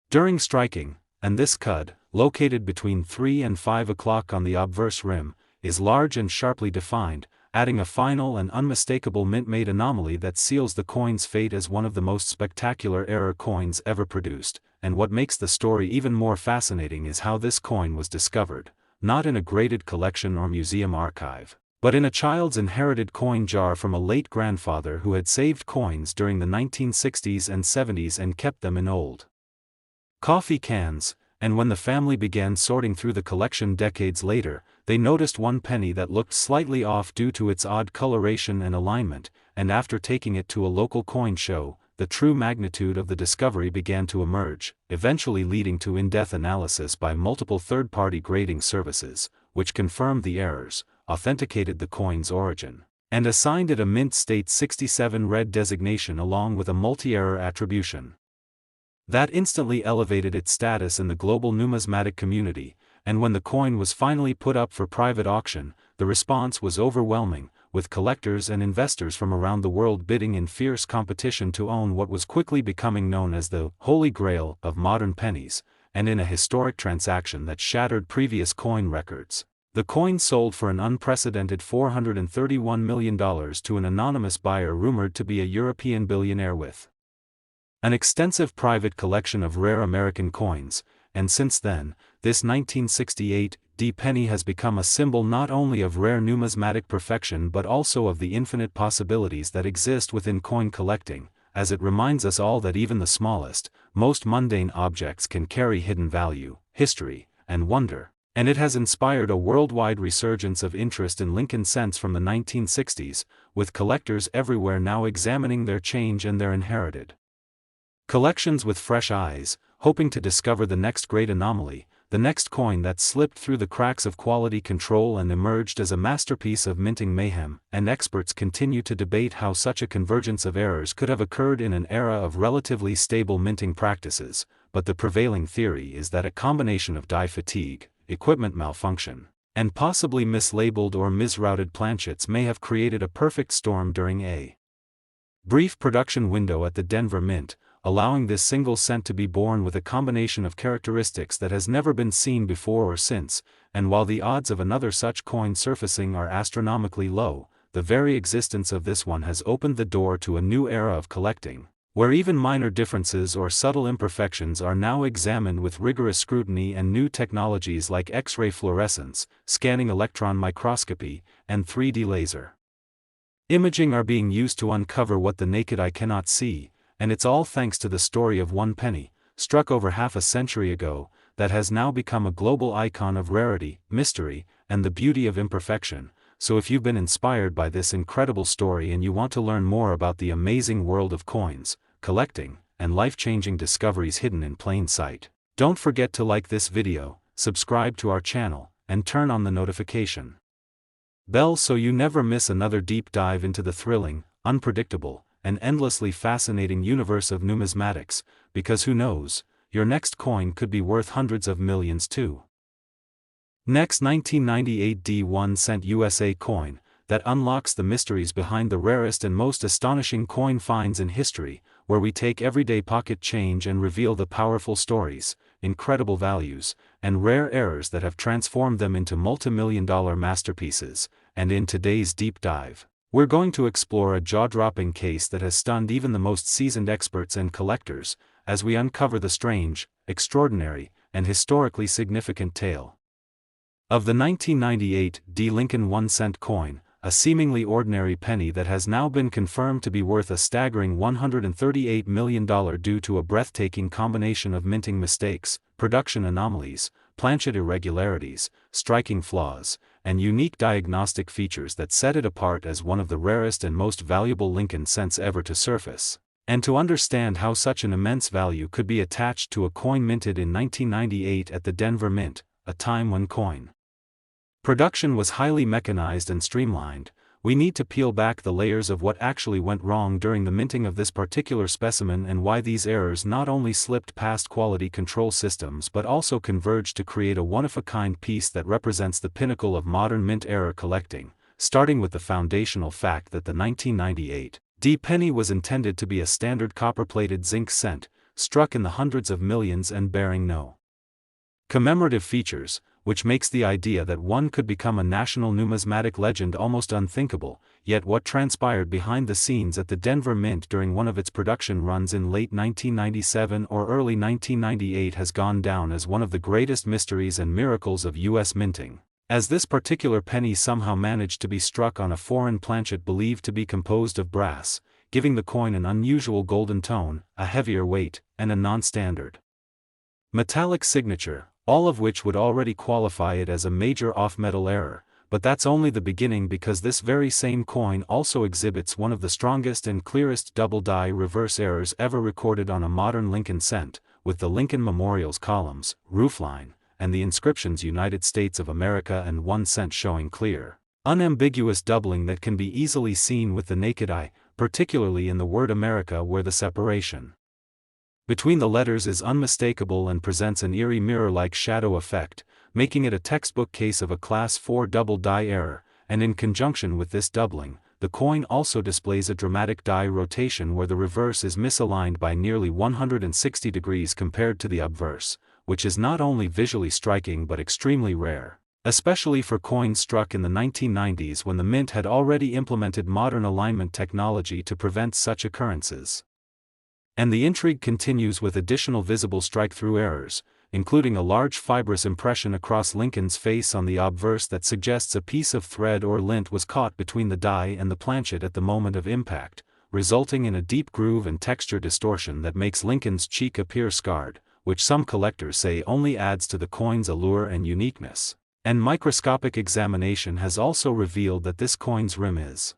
during striking. And this cud, located between 3 and 5 o'clock on the obverse rim, is large and sharply defined, adding a final and unmistakable mint-made anomaly that seals the coin's fate as one of the most spectacular error coins ever produced. And what makes the story even more fascinating is how this coin was discovered, not in a graded collection or museum archive, but in a child's inherited coin jar from a late grandfather who had saved coins during the 1960s and 70s and kept them in old coffee cans. And when the family began sorting through the collection decades later, they noticed one penny that looked slightly off due to its odd coloration and alignment, and after taking it to a local coin show, the true magnitude of the discovery began to emerge, eventually leading to in-depth analysis by multiple third-party grading services, which confirmed the errors, authenticated the coin's origin, and assigned it a Mint State 67 red designation along with a multi-error attribution that instantly elevated its status in the global numismatic community. And when the coin was finally put up for private auction, the response was overwhelming, with collectors and investors from around the world bidding in fierce competition to own what was quickly becoming known as the Holy Grail of modern pennies. And in a historic transaction that shattered previous coin records, the coin sold for an unprecedented $431 million to an anonymous buyer rumored to be a European billionaire with an extensive private collection of rare American coins. And since then, this 1968 D penny has become a symbol not only of rare numismatic perfection but also of the infinite possibilities that exist within coin collecting, as it reminds us all that even the smallest, most mundane objects can carry hidden value, history, and wonder. And it has inspired a worldwide resurgence of interest in Lincoln cents from the 1960s, with collectors everywhere now examining their change and their inherited collections with fresh eyes, hoping to discover the next great anomaly, the next coin that slipped through the cracks of quality control and emerged as a masterpiece of minting mayhem. And experts continue to debate how such a convergence of errors could have occurred in an era of relatively stable minting practices, but the prevailing theory is that a combination of die fatigue, equipment malfunction, and possibly mislabeled or misrouted planchets may have created a perfect storm during a brief production window at the Denver Mint, allowing this single cent to be born with a combination of characteristics that has never been seen before or since, and while the odds of another such coin surfacing are astronomically low, the very existence of this one has opened the door to a new era of collecting, where even minor differences or subtle imperfections are now examined with rigorous scrutiny, and new technologies like X-ray fluorescence, scanning electron microscopy, and 3D laser imaging are being used to uncover what the naked eye cannot see, and it's all thanks to the story of one penny, struck over half a century ago, that has now become a global icon of rarity, mystery, and the beauty of imperfection. So if you've been inspired by this incredible story and you want to learn more about the amazing world of coins, collecting, and life-changing discoveries hidden in plain sight, don't forget to like this video, subscribe to our channel, and turn on the notification bell so you never miss another deep dive into the thrilling, unpredictable, and endlessly fascinating universe of numismatics, because who knows, your next coin could be worth hundreds of millions too. Next, 1998 D1 cent USA coin, that unlocks the mysteries behind the rarest and most astonishing coin finds in history, where we take everyday pocket change and reveal the powerful stories, incredible values, and rare errors that have transformed them into multi-million-dollar masterpieces. And in today's deep dive, we're going to explore a jaw-dropping case that has stunned even the most seasoned experts and collectors, as we uncover the strange, extraordinary, and historically significant tale of the 1998 D Lincoln 1 cent coin, a seemingly ordinary penny that has now been confirmed to be worth a staggering $138 million due to a breathtaking combination of minting mistakes, production anomalies, planchet irregularities, striking flaws, and unique diagnostic features that set it apart as one of the rarest and most valuable Lincoln cents ever to surface. And to understand how such an immense value could be attached to a coin minted in 1998 at the Denver Mint, a time when coin production was highly mechanized and streamlined, we need to peel back the layers of what actually went wrong during the minting of this particular specimen, and why these errors not only slipped past quality control systems but also converged to create a one-of-a-kind piece that represents the pinnacle of modern mint-era collecting, starting with the foundational fact that the 1998 D penny was intended to be a standard copper-plated zinc cent, struck in the hundreds of millions and bearing no commemorative features, which makes the idea that one could become a national numismatic legend almost unthinkable. Yet what transpired behind the scenes at the Denver Mint during one of its production runs in late 1997 or early 1998 has gone down as one of the greatest mysteries and miracles of U.S. minting, as this particular penny somehow managed to be struck on a foreign planchet believed to be composed of brass, giving the coin an unusual golden tone, a heavier weight, and a non-standard metallic signature, all of which would already qualify it as a major off-metal error. But that's only the beginning, because this very same coin also exhibits one of the strongest and clearest double-die reverse errors ever recorded on a modern Lincoln cent, with the Lincoln Memorial's columns, roofline, and the inscriptions United States of America and 1 cent showing clear, unambiguous doubling that can be easily seen with the naked eye, particularly in the word America, where the separation between the letters is unmistakable and presents an eerie mirror-like shadow effect, making it a textbook case of a Class 4 double-die error. And in conjunction with this doubling, the coin also displays a dramatic die rotation where the reverse is misaligned by nearly 160 degrees compared to the obverse, which is not only visually striking but extremely rare, especially for coins struck in the 1990s when the mint had already implemented modern alignment technology to prevent such occurrences. And the intrigue continues with additional visible strike-through errors, including a large fibrous impression across Lincoln's face on the obverse that suggests a piece of thread or lint was caught between the die and the planchet at the moment of impact, resulting in a deep groove and texture distortion that makes Lincoln's cheek appear scarred, which some collectors say only adds to the coin's allure and uniqueness. And microscopic examination has also revealed that this coin's rim is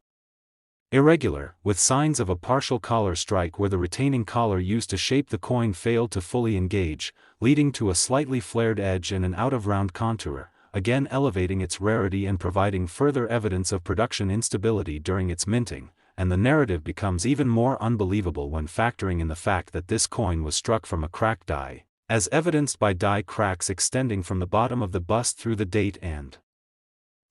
irregular, with signs of a partial collar strike where the retaining collar used to shape the coin failed to fully engage, leading to a slightly flared edge and an out-of-round contour, again elevating its rarity and providing further evidence of production instability during its minting. And the narrative becomes even more unbelievable when factoring in the fact that this coin was struck from a cracked die, as evidenced by die cracks extending from the bottom of the bust through the date and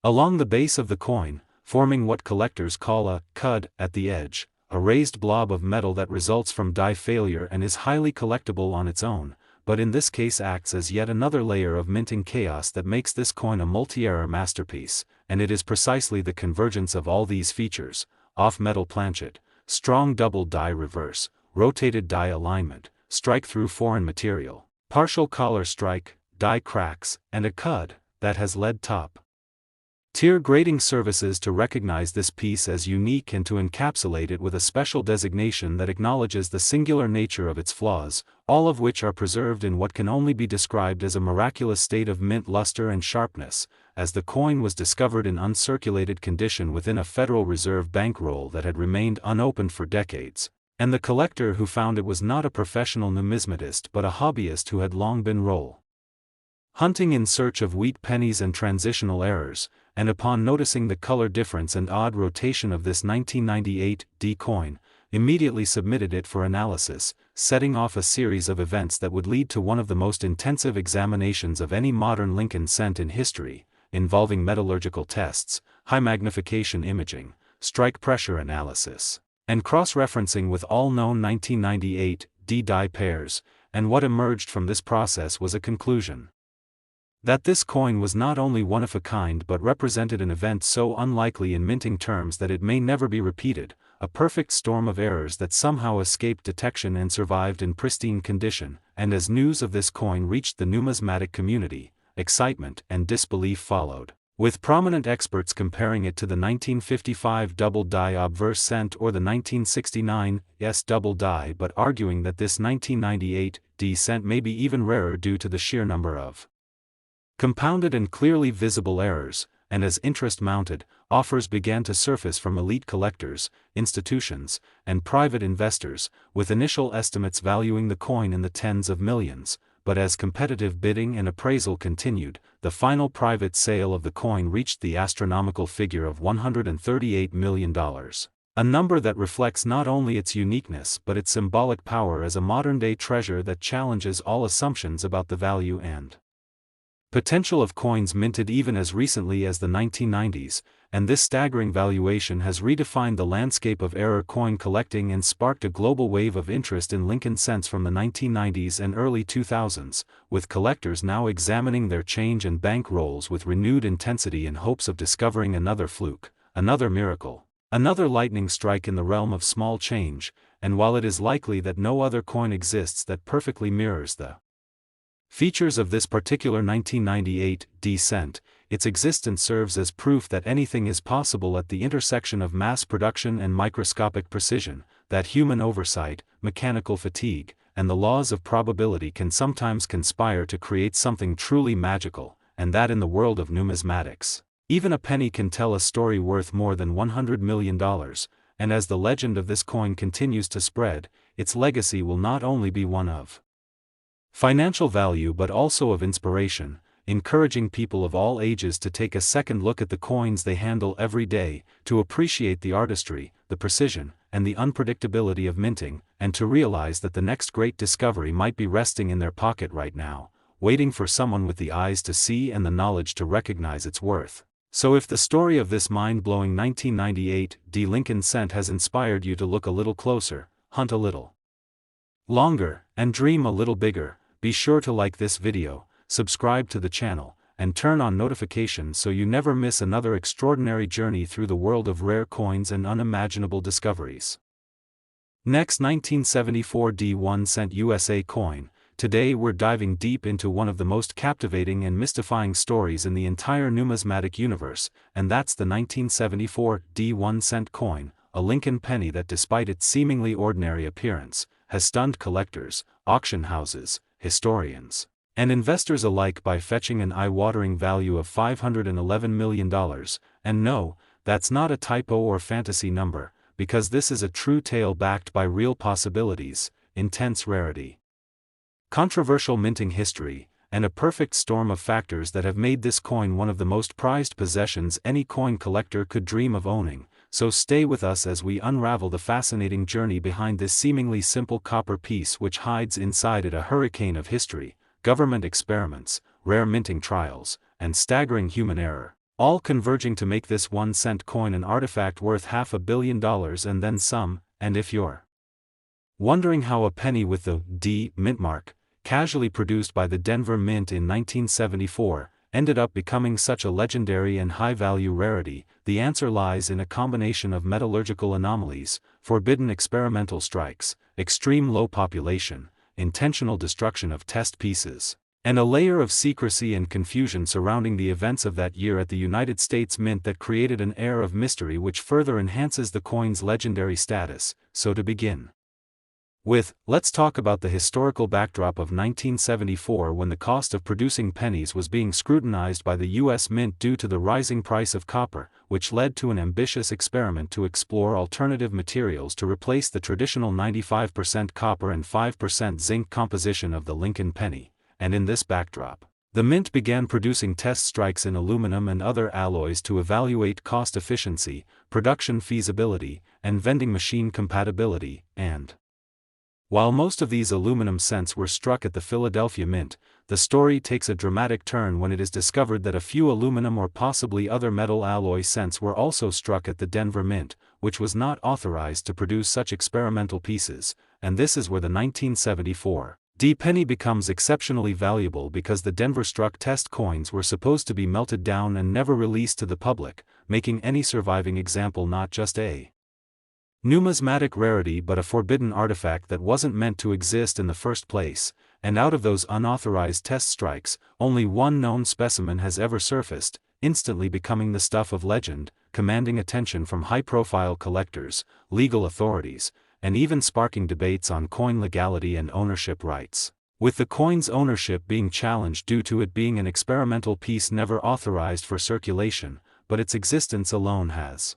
along the base of the coin, forming what collectors call a cud at the edge, a raised blob of metal that results from die failure and is highly collectible on its own, but in this case acts as yet another layer of minting chaos that makes this coin a multi-error masterpiece, and it is precisely the convergence of all these features: off-metal planchet, strong double die reverse, rotated die alignment, strike-through foreign material, partial collar strike, die cracks, and a cud that has lead top tier grading services to recognize this piece as unique and to encapsulate it with a special designation that acknowledges the singular nature of its flaws, all of which are preserved in what can only be described as a miraculous state of mint luster and sharpness, as the coin was discovered in uncirculated condition within a Federal Reserve bankroll that had remained unopened for decades, and the collector who found it was not a professional numismatist but a hobbyist who had long been roll hunting in search of wheat pennies and transitional errors, and upon noticing the color difference and odd rotation of this 1998 D coin, immediately submitted it for analysis, setting off a series of events that would lead to one of the most intensive examinations of any modern Lincoln cent in history, involving metallurgical tests, high magnification imaging, strike pressure analysis, and cross-referencing with all known 1998 D die pairs, and what emerged from this process was a conclusion that this coin was not only one of a kind but represented an event so unlikely in minting terms that it may never be repeated, a perfect storm of errors that somehow escaped detection and survived in pristine condition. And as news of this coin reached the numismatic community, excitement and disbelief followed, with prominent experts comparing it to the 1955 double die obverse cent or the 1969 S double die, but arguing that this 1998 D cent may be even rarer due to the sheer number of compounded and clearly visible errors. And as interest mounted, offers began to surface from elite collectors, institutions, and private investors, with initial estimates valuing the coin in the tens of millions. But as competitive bidding and appraisal continued, the final private sale of the coin reached the astronomical figure of $138 million. A number that reflects not only its uniqueness but its symbolic power as a modern-day treasure that challenges all assumptions about the value and potential of coins minted even as recently as the 1990s, and this staggering valuation has redefined the landscape of error coin collecting and sparked a global wave of interest in Lincoln cents from the 1990s and early 2000s, with collectors now examining their change and bank rolls with renewed intensity in hopes of discovering another fluke, another miracle, another lightning strike in the realm of small change. And while it is likely that no other coin exists that perfectly mirrors the features of this particular 1998 D cent, its existence serves as proof that anything is possible at the intersection of mass production and microscopic precision, that human oversight, mechanical fatigue, and the laws of probability can sometimes conspire to create something truly magical, and that in the world of numismatics, even a penny can tell a story worth more than $100 million, and as the legend of this coin continues to spread, its legacy will not only be one of financial value but also of inspiration, encouraging people of all ages to take a second look at the coins they handle every day, to appreciate the artistry, the precision, and the unpredictability of minting, and to realize that the next great discovery might be resting in their pocket right now, waiting for someone with the eyes to see and the knowledge to recognize its worth. So if the story of this mind-blowing 1998 D Lincoln cent has inspired you to look a little closer, hunt a little longer, and dream a little bigger, be sure to like this video, subscribe to the channel, and turn on notifications so you never miss another extraordinary journey through the world of rare coins and unimaginable discoveries. Next, 1974 D 1 cent USA coin. Today we're diving deep into one of the most captivating and mystifying stories in the entire numismatic universe, and that's the 1974 D 1 cent coin, a Lincoln penny that despite its seemingly ordinary appearance, has stunned collectors, auction houses, historians, and investors alike by fetching an eye-watering value of $511 million, and no, that's not a typo or fantasy number, because this is a true tale backed by real possibilities, intense rarity, controversial minting history, and a perfect storm of factors that have made this coin one of the most prized possessions any coin collector could dream of owning. So stay with us as we unravel the fascinating journey behind this seemingly simple copper piece which hides inside it a hurricane of history, government experiments, rare minting trials, and staggering human error, all converging to make this 1 cent coin an artifact worth $500 million and then some. and if you're wondering how a penny with the D mint mark, casually produced by the Denver Mint in 1974, ended up becoming such a legendary and high-value rarity, the answer lies in a combination of metallurgical anomalies, forbidden experimental strikes, extreme low population, intentional destruction of test pieces, and a layer of secrecy and confusion surrounding the events of that year at the United States Mint that created an air of mystery which further enhances the coin's legendary status. So to begin with, let's talk about the historical backdrop of 1974 when the cost of producing pennies was being scrutinized by the U.S. Mint due to the rising price of copper, which led to an ambitious experiment to explore alternative materials to replace the traditional 95% copper and 5% zinc composition of the Lincoln penny. And in this backdrop, the Mint began producing test strikes in aluminum and other alloys to evaluate cost efficiency, production feasibility, and vending machine compatibility, and while most of these aluminum cents were struck at the Philadelphia Mint, the story takes a dramatic turn when it is discovered that a few aluminum or possibly other metal alloy cents were also struck at the Denver Mint, which was not authorized to produce such experimental pieces, and this is where the 1974 D penny becomes exceptionally valuable because the Denver-struck test coins were supposed to be melted down and never released to the public, making any surviving example not just a numismatic rarity but a forbidden artifact that wasn't meant to exist in the first place, and out of those unauthorized test strikes, only one known specimen has ever surfaced, instantly becoming the stuff of legend, commanding attention from high-profile collectors, legal authorities, and even sparking debates on coin legality and ownership rights, with the coin's ownership being challenged due to it being an experimental piece never authorized for circulation, but its existence alone has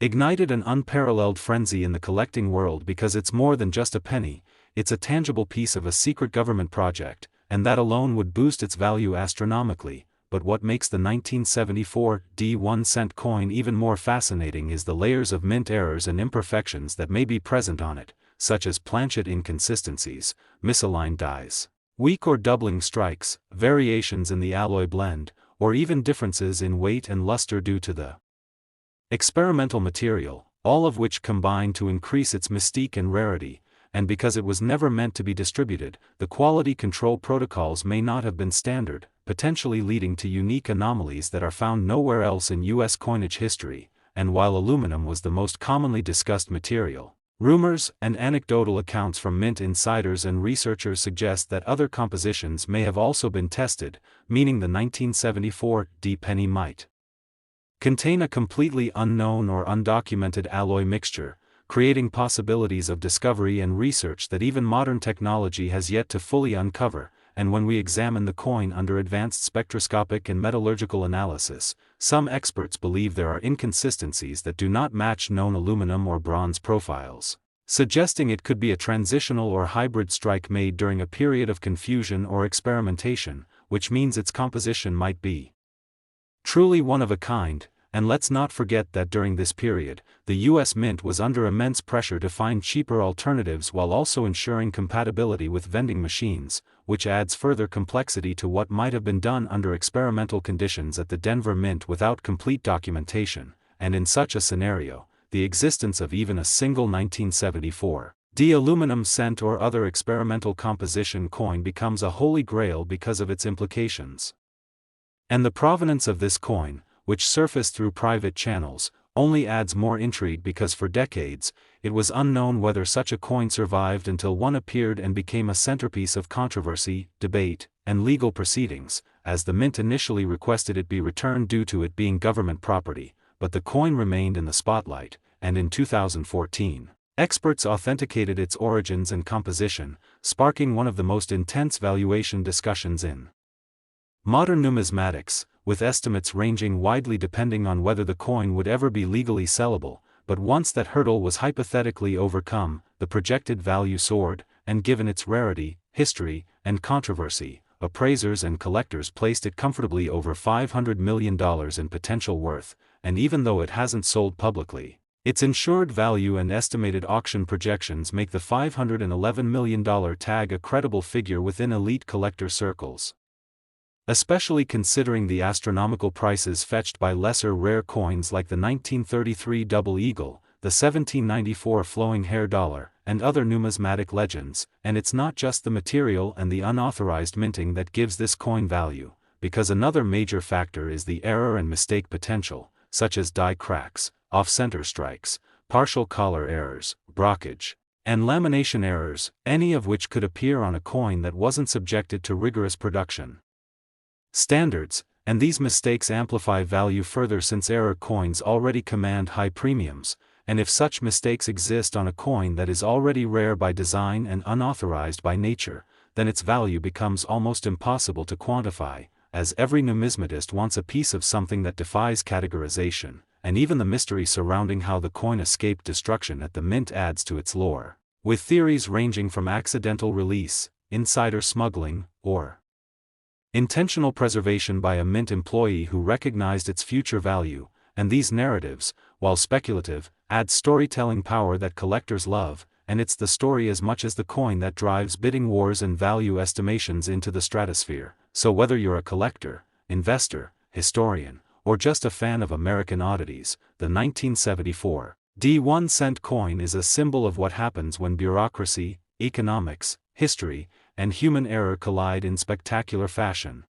ignited an unparalleled frenzy in the collecting world because it's more than just a penny, it's a tangible piece of a secret government project, and that alone would boost its value astronomically. But what makes the 1974 D 1-cent coin even more fascinating is the layers of mint errors and imperfections that may be present on it, such as planchet inconsistencies, misaligned dies, weak or doubling strikes, variations in the alloy blend, or even differences in weight and luster due to the experimental material, all of which combine to increase its mystique and rarity. And because it was never meant to be distributed, the quality control protocols may not have been standard, potentially leading to unique anomalies that are found nowhere else in U.S. coinage history. And while aluminum was the most commonly discussed material, rumors and anecdotal accounts from mint insiders and researchers suggest that other compositions may have also been tested, meaning the 1974 D penny might contain a completely unknown or undocumented alloy mixture, creating possibilities of discovery and research that even modern technology has yet to fully uncover. And when we examine the coin under advanced spectroscopic and metallurgical analysis, some experts believe there are inconsistencies that do not match known aluminum or bronze profiles, suggesting it could be a transitional or hybrid strike made during a period of confusion or experimentation, which means its composition might be truly one of a kind. And let's not forget that during this period, the U.S. Mint was under immense pressure to find cheaper alternatives while also ensuring compatibility with vending machines, which adds further complexity to what might have been done under experimental conditions at the Denver Mint without complete documentation. And in such a scenario, the existence of even a single 1974 D aluminum cent or other experimental composition coin becomes a holy grail because of its implications. And the provenance of this coin, which surfaced through private channels, only adds more intrigue because for decades, it was unknown whether such a coin survived until one appeared and became a centerpiece of controversy, debate, and legal proceedings, as the Mint initially requested it be returned due to it being government property, but the coin remained in the spotlight, and in 2014, experts authenticated its origins and composition, sparking one of the most intense valuation discussions in modern numismatics, with estimates ranging widely depending on whether the coin would ever be legally sellable. But once that hurdle was hypothetically overcome, the projected value soared, and given its rarity, history, and controversy, appraisers and collectors placed it comfortably over $500 million in potential worth, and even though it hasn't sold publicly, its insured value and estimated auction projections make the $511 million tag a credible figure within elite collector circles. Especially considering the astronomical prices fetched by lesser rare coins like the 1933 Double Eagle, the 1794 flowing hair dollar, and other numismatic legends, and it's not just the material and the unauthorized minting that gives this coin value, because another major factor is the error and mistake potential, such as die cracks, off-center strikes, partial collar errors, brockage, and lamination errors, any of which could appear on a coin that wasn't subjected to rigorous production standards, and these mistakes amplify value further since error coins already command high premiums, and if such mistakes exist on a coin that is already rare by design and unauthorized by nature, then its value becomes almost impossible to quantify, as every numismatist wants a piece of something that defies categorization, and even the mystery surrounding how the coin escaped destruction at the mint adds to its lore, with theories ranging from accidental release, insider smuggling, or intentional preservation by a mint employee who recognized its future value, and these narratives, while speculative, add storytelling power that collectors love, and it's the story as much as the coin that drives bidding wars and value estimations into the stratosphere. So whether you're a collector, investor, historian, or just a fan of American oddities, the 1974 1-cent coin is a symbol of what happens when bureaucracy, economics, history, and human error collide in spectacular fashion.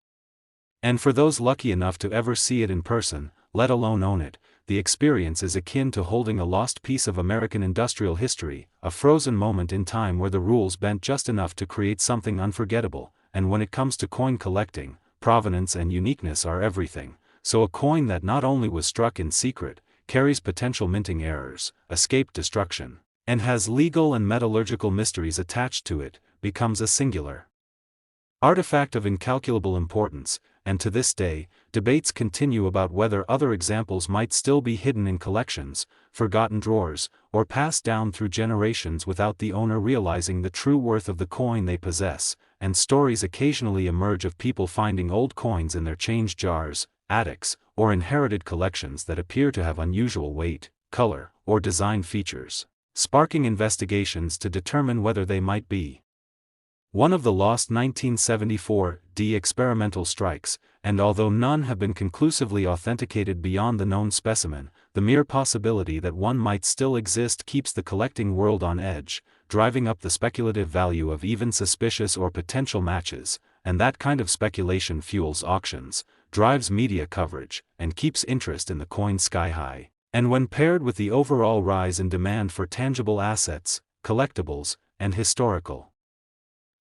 And for those lucky enough to ever see it in person, let alone own it, the experience is akin to holding a lost piece of American industrial history, a frozen moment in time where the rules bent just enough to create something unforgettable. And when it comes to coin collecting, provenance and uniqueness are everything. So a coin that not only was struck in secret, carries potential minting errors, escaped destruction, and has legal and metallurgical mysteries attached to it, becomes a singular artifact of incalculable importance, and to this day, debates continue about whether other examples might still be hidden in collections, forgotten drawers, or passed down through generations without the owner realizing the true worth of the coin they possess, and stories occasionally emerge of people finding old coins in their change jars, attics, or inherited collections that appear to have unusual weight, color, or design features, sparking investigations to determine whether they might be one of the lost 1974 experimental strikes, and although none have been conclusively authenticated beyond the known specimen, the mere possibility that one might still exist keeps the collecting world on edge, driving up the speculative value of even suspicious or potential matches, and that kind of speculation fuels auctions, drives media coverage, and keeps interest in the coin sky high. And when paired with the overall rise in demand for tangible assets, collectibles, and historical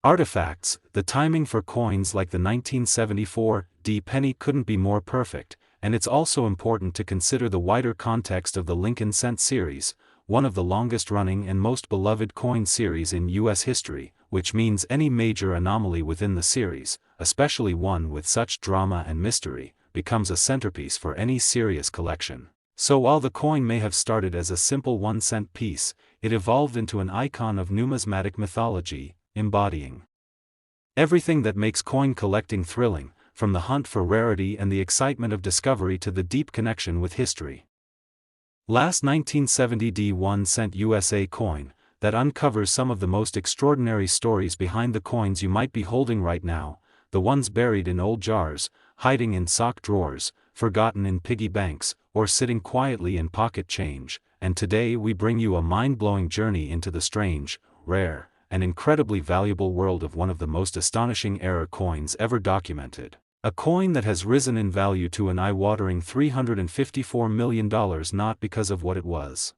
artifacts, the timing for coins like the 1974 penny couldn't be more perfect, and it's also important to consider the wider context of the Lincoln Cent series, one of the longest-running and most beloved coin series in U.S. history, which means any major anomaly within the series, especially one with such drama and mystery, becomes a centerpiece for any serious collection. So while the coin may have started as a simple 1-cent piece, it evolved into an icon of numismatic mythology, embodying everything that makes coin collecting thrilling, from the hunt for rarity and the excitement of discovery to the deep connection with history. Last 1970 1-cent USA coin, that uncovers some of the most extraordinary stories behind the coins you might be holding right now, the ones buried in old jars, hiding in sock drawers, forgotten in piggy banks, or sitting quietly in pocket change, and today we bring you a mind-blowing journey into the strange, rare, and incredibly valuable world of one of the most astonishing error coins ever documented. A coin that has risen in value to an eye-watering $354 million not because of what it was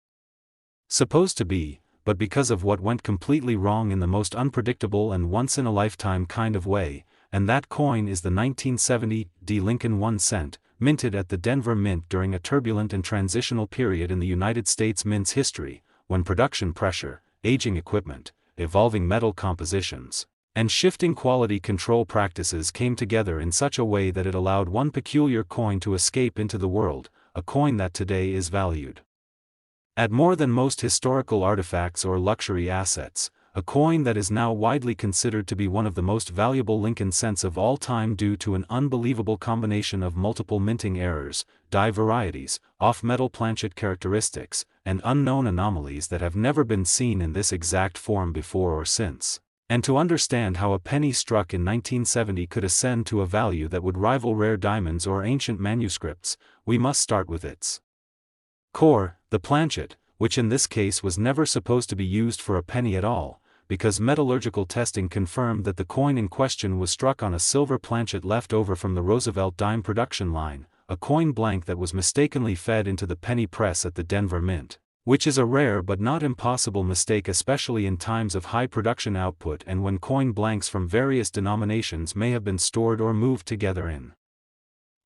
supposed to be, but because of what went completely wrong in the most unpredictable and once-in-a-lifetime kind of way, and that coin is the 1970 Lincoln 1 cent, minted at the Denver Mint during a turbulent and transitional period in the United States Mint's history, when production pressure, aging equipment, evolving metal compositions, and shifting quality control practices came together in such a way that it allowed one peculiar coin to escape into the world, a coin that today is valued at more than most historical artifacts or luxury assets, a coin that is now widely considered to be one of the most valuable Lincoln cents of all time due to an unbelievable combination of multiple minting errors, die varieties, off-metal planchet characteristics, and unknown anomalies that have never been seen in this exact form before or since. And to understand how a penny struck in 1970 could ascend to a value that would rival rare diamonds or ancient manuscripts, we must start with its core, the planchet, which in this case was never supposed to be used for a penny at all, because metallurgical testing confirmed that the coin in question was struck on a silver planchet left over from the Roosevelt dime production line, a coin blank that was mistakenly fed into the penny press at the Denver Mint, which is a rare but not impossible mistake, especially in times of high production output and when coin blanks from various denominations may have been stored or moved together in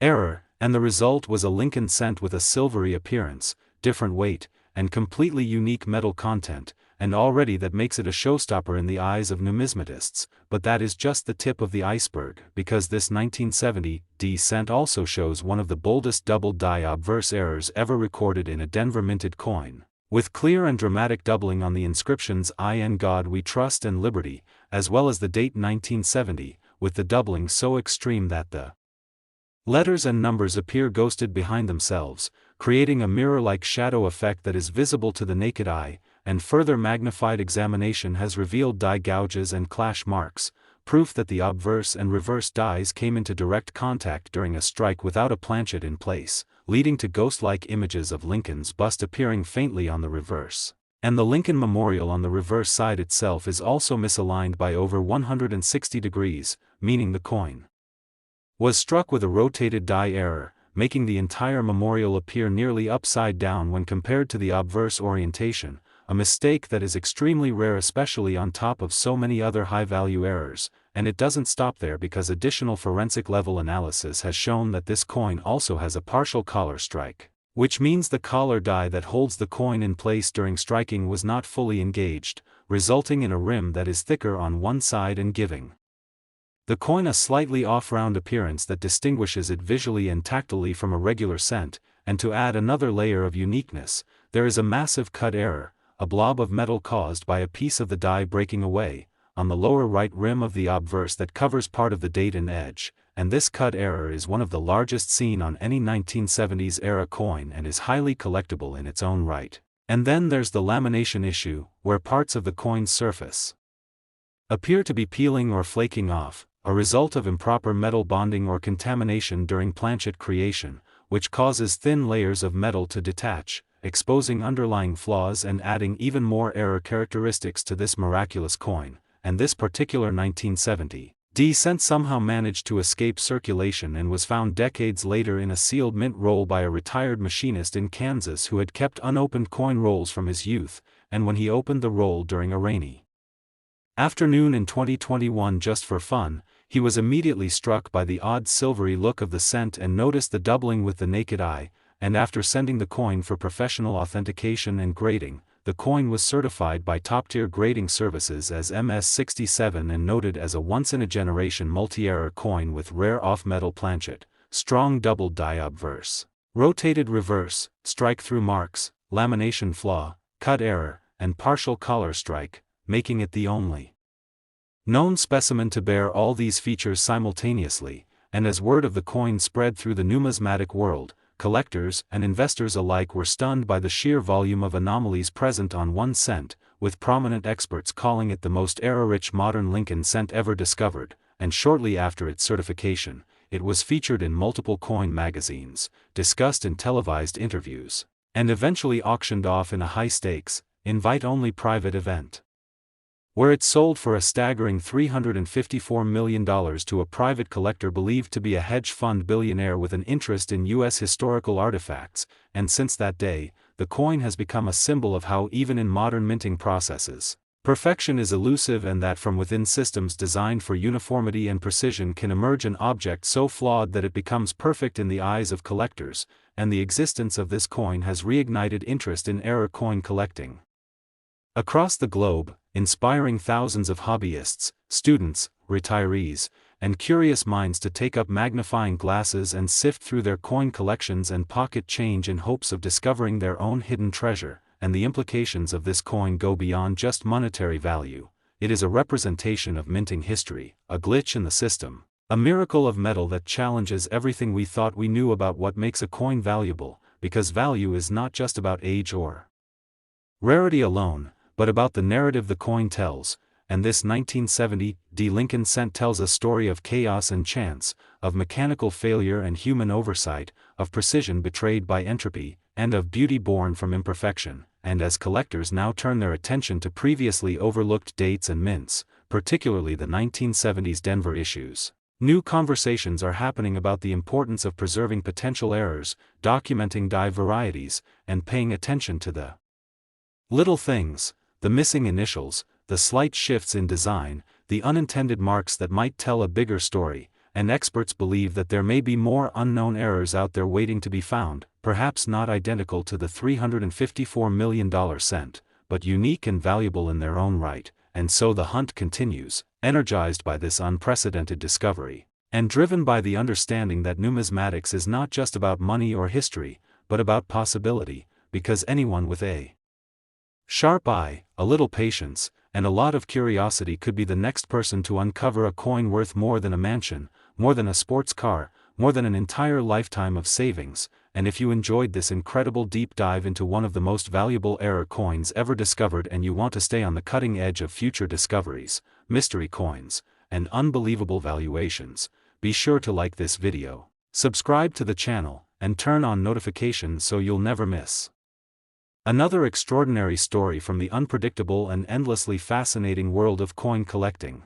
error, and the result was a Lincoln cent with a silvery appearance, different weight, and completely unique metal content, and already that makes it a showstopper in the eyes of numismatists. But that is just the tip of the iceberg, because this 1970 D cent also shows one of the boldest double die obverse errors ever recorded in a Denver minted coin, with clear and dramatic doubling on the inscriptions "In God We Trust" and "Liberty," as well as the date 1970, with the doubling so extreme that the letters and numbers appear ghosted behind themselves, creating a mirror-like shadow effect that is visible to the naked eye, and further magnified examination has revealed die gouges and clash marks, proof that the obverse and reverse dies came into direct contact during a strike without a planchet in place, leading to ghost-like images of Lincoln's bust appearing faintly on the reverse. And the Lincoln Memorial on the reverse side itself is also misaligned by over 160 degrees, meaning the coin was struck with a rotated die error, making the entire memorial appear nearly upside down when compared to the obverse orientation, a mistake that is extremely rare, especially on top of so many other high-value errors. And it doesn't stop there, because additional forensic-level analysis has shown that this coin also has a partial collar strike, which means the collar die that holds the coin in place during striking was not fully engaged, resulting in a rim that is thicker on one side and giving the coin a slightly off-round appearance that distinguishes it visually and tactilely from a regular cent. And to add another layer of uniqueness, there is a massive cut error, a blob of metal caused by a piece of the die breaking away, on the lower right rim of the obverse that covers part of the date and edge, and this cut error is one of the largest seen on any 1970s era coin and is highly collectible in its own right. And then there's the lamination issue, where parts of the coin's surface appear to be peeling or flaking off, a result of improper metal bonding or contamination during planchet creation, which causes thin layers of metal to detach, exposing underlying flaws and adding even more error characteristics to this miraculous coin. And this particular 1970 D cent somehow managed to escape circulation and was found decades later in a sealed mint roll by a retired machinist in Kansas who had kept unopened coin rolls from his youth, and when he opened the roll during a rainy afternoon in 2021 just for fun, he was immediately struck by the odd silvery look of the cent and noticed the doubling with the naked eye, and after sending the coin for professional authentication and grading, the coin was certified by top-tier grading services as MS67 and noted as a once-in-a-generation multi-error coin with rare off-metal planchet, strong double die obverse, rotated reverse, strike-through marks, lamination flaw, cut error, and partial collar strike, making it the only known specimen to bear all these features simultaneously. And as word of the coin spread through the numismatic world, collectors and investors alike were stunned by the sheer volume of anomalies present on 1 cent, with prominent experts calling it the most error-rich modern Lincoln cent ever discovered. And shortly after its certification, it was featured in multiple coin magazines, discussed in televised interviews, and eventually auctioned off in a high-stakes, invite-only private event, where it sold for a staggering $354 million to a private collector believed to be a hedge fund billionaire with an interest in U.S. historical artifacts. And since that day, the coin has become a symbol of how, even in modern minting processes, perfection is elusive, and that from within systems designed for uniformity and precision can emerge an object so flawed that it becomes perfect in the eyes of collectors. And the existence of this coin has reignited interest in error coin collecting across the globe, inspiring thousands of hobbyists, students, retirees, and curious minds to take up magnifying glasses and sift through their coin collections and pocket change in hopes of discovering their own hidden treasure. And the implications of this coin go beyond just monetary value. It is a representation of minting history, a glitch in the system, a miracle of metal that challenges everything we thought we knew about what makes a coin valuable, because value is not just about age or rarity alone, but about the narrative the coin tells. And this 1970 D Lincoln cent tells a story of chaos and chance, of mechanical failure and human oversight, of precision betrayed by entropy, and of beauty born from imperfection. and as collectors now turn their attention to previously overlooked dates and mints, particularly the 1970s Denver issues. New conversations are happening about the importance of preserving potential errors, documenting die varieties, and paying attention to the little things, the missing initials, the slight shifts in design, the unintended marks that might tell a bigger story, and experts believe that there may be more unknown errors out there waiting to be found, perhaps not identical to the $354 million cent, but unique and valuable in their own right, and so the hunt continues, energized by this unprecedented discovery, and driven by the understanding that numismatics is not just about money or history, but about possibility, because anyone with a sharp eye, a little patience, and a lot of curiosity could be the next person to uncover a coin worth more than a mansion, more than a sports car, more than an entire lifetime of savings. And if you enjoyed this incredible deep dive into one of the most valuable error coins ever discovered and you want to stay on the cutting edge of future discoveries, mystery coins, and unbelievable valuations, be sure to like this video, subscribe to the channel, and turn on notifications so you'll never miss another extraordinary story from the unpredictable and endlessly fascinating world of coin collecting.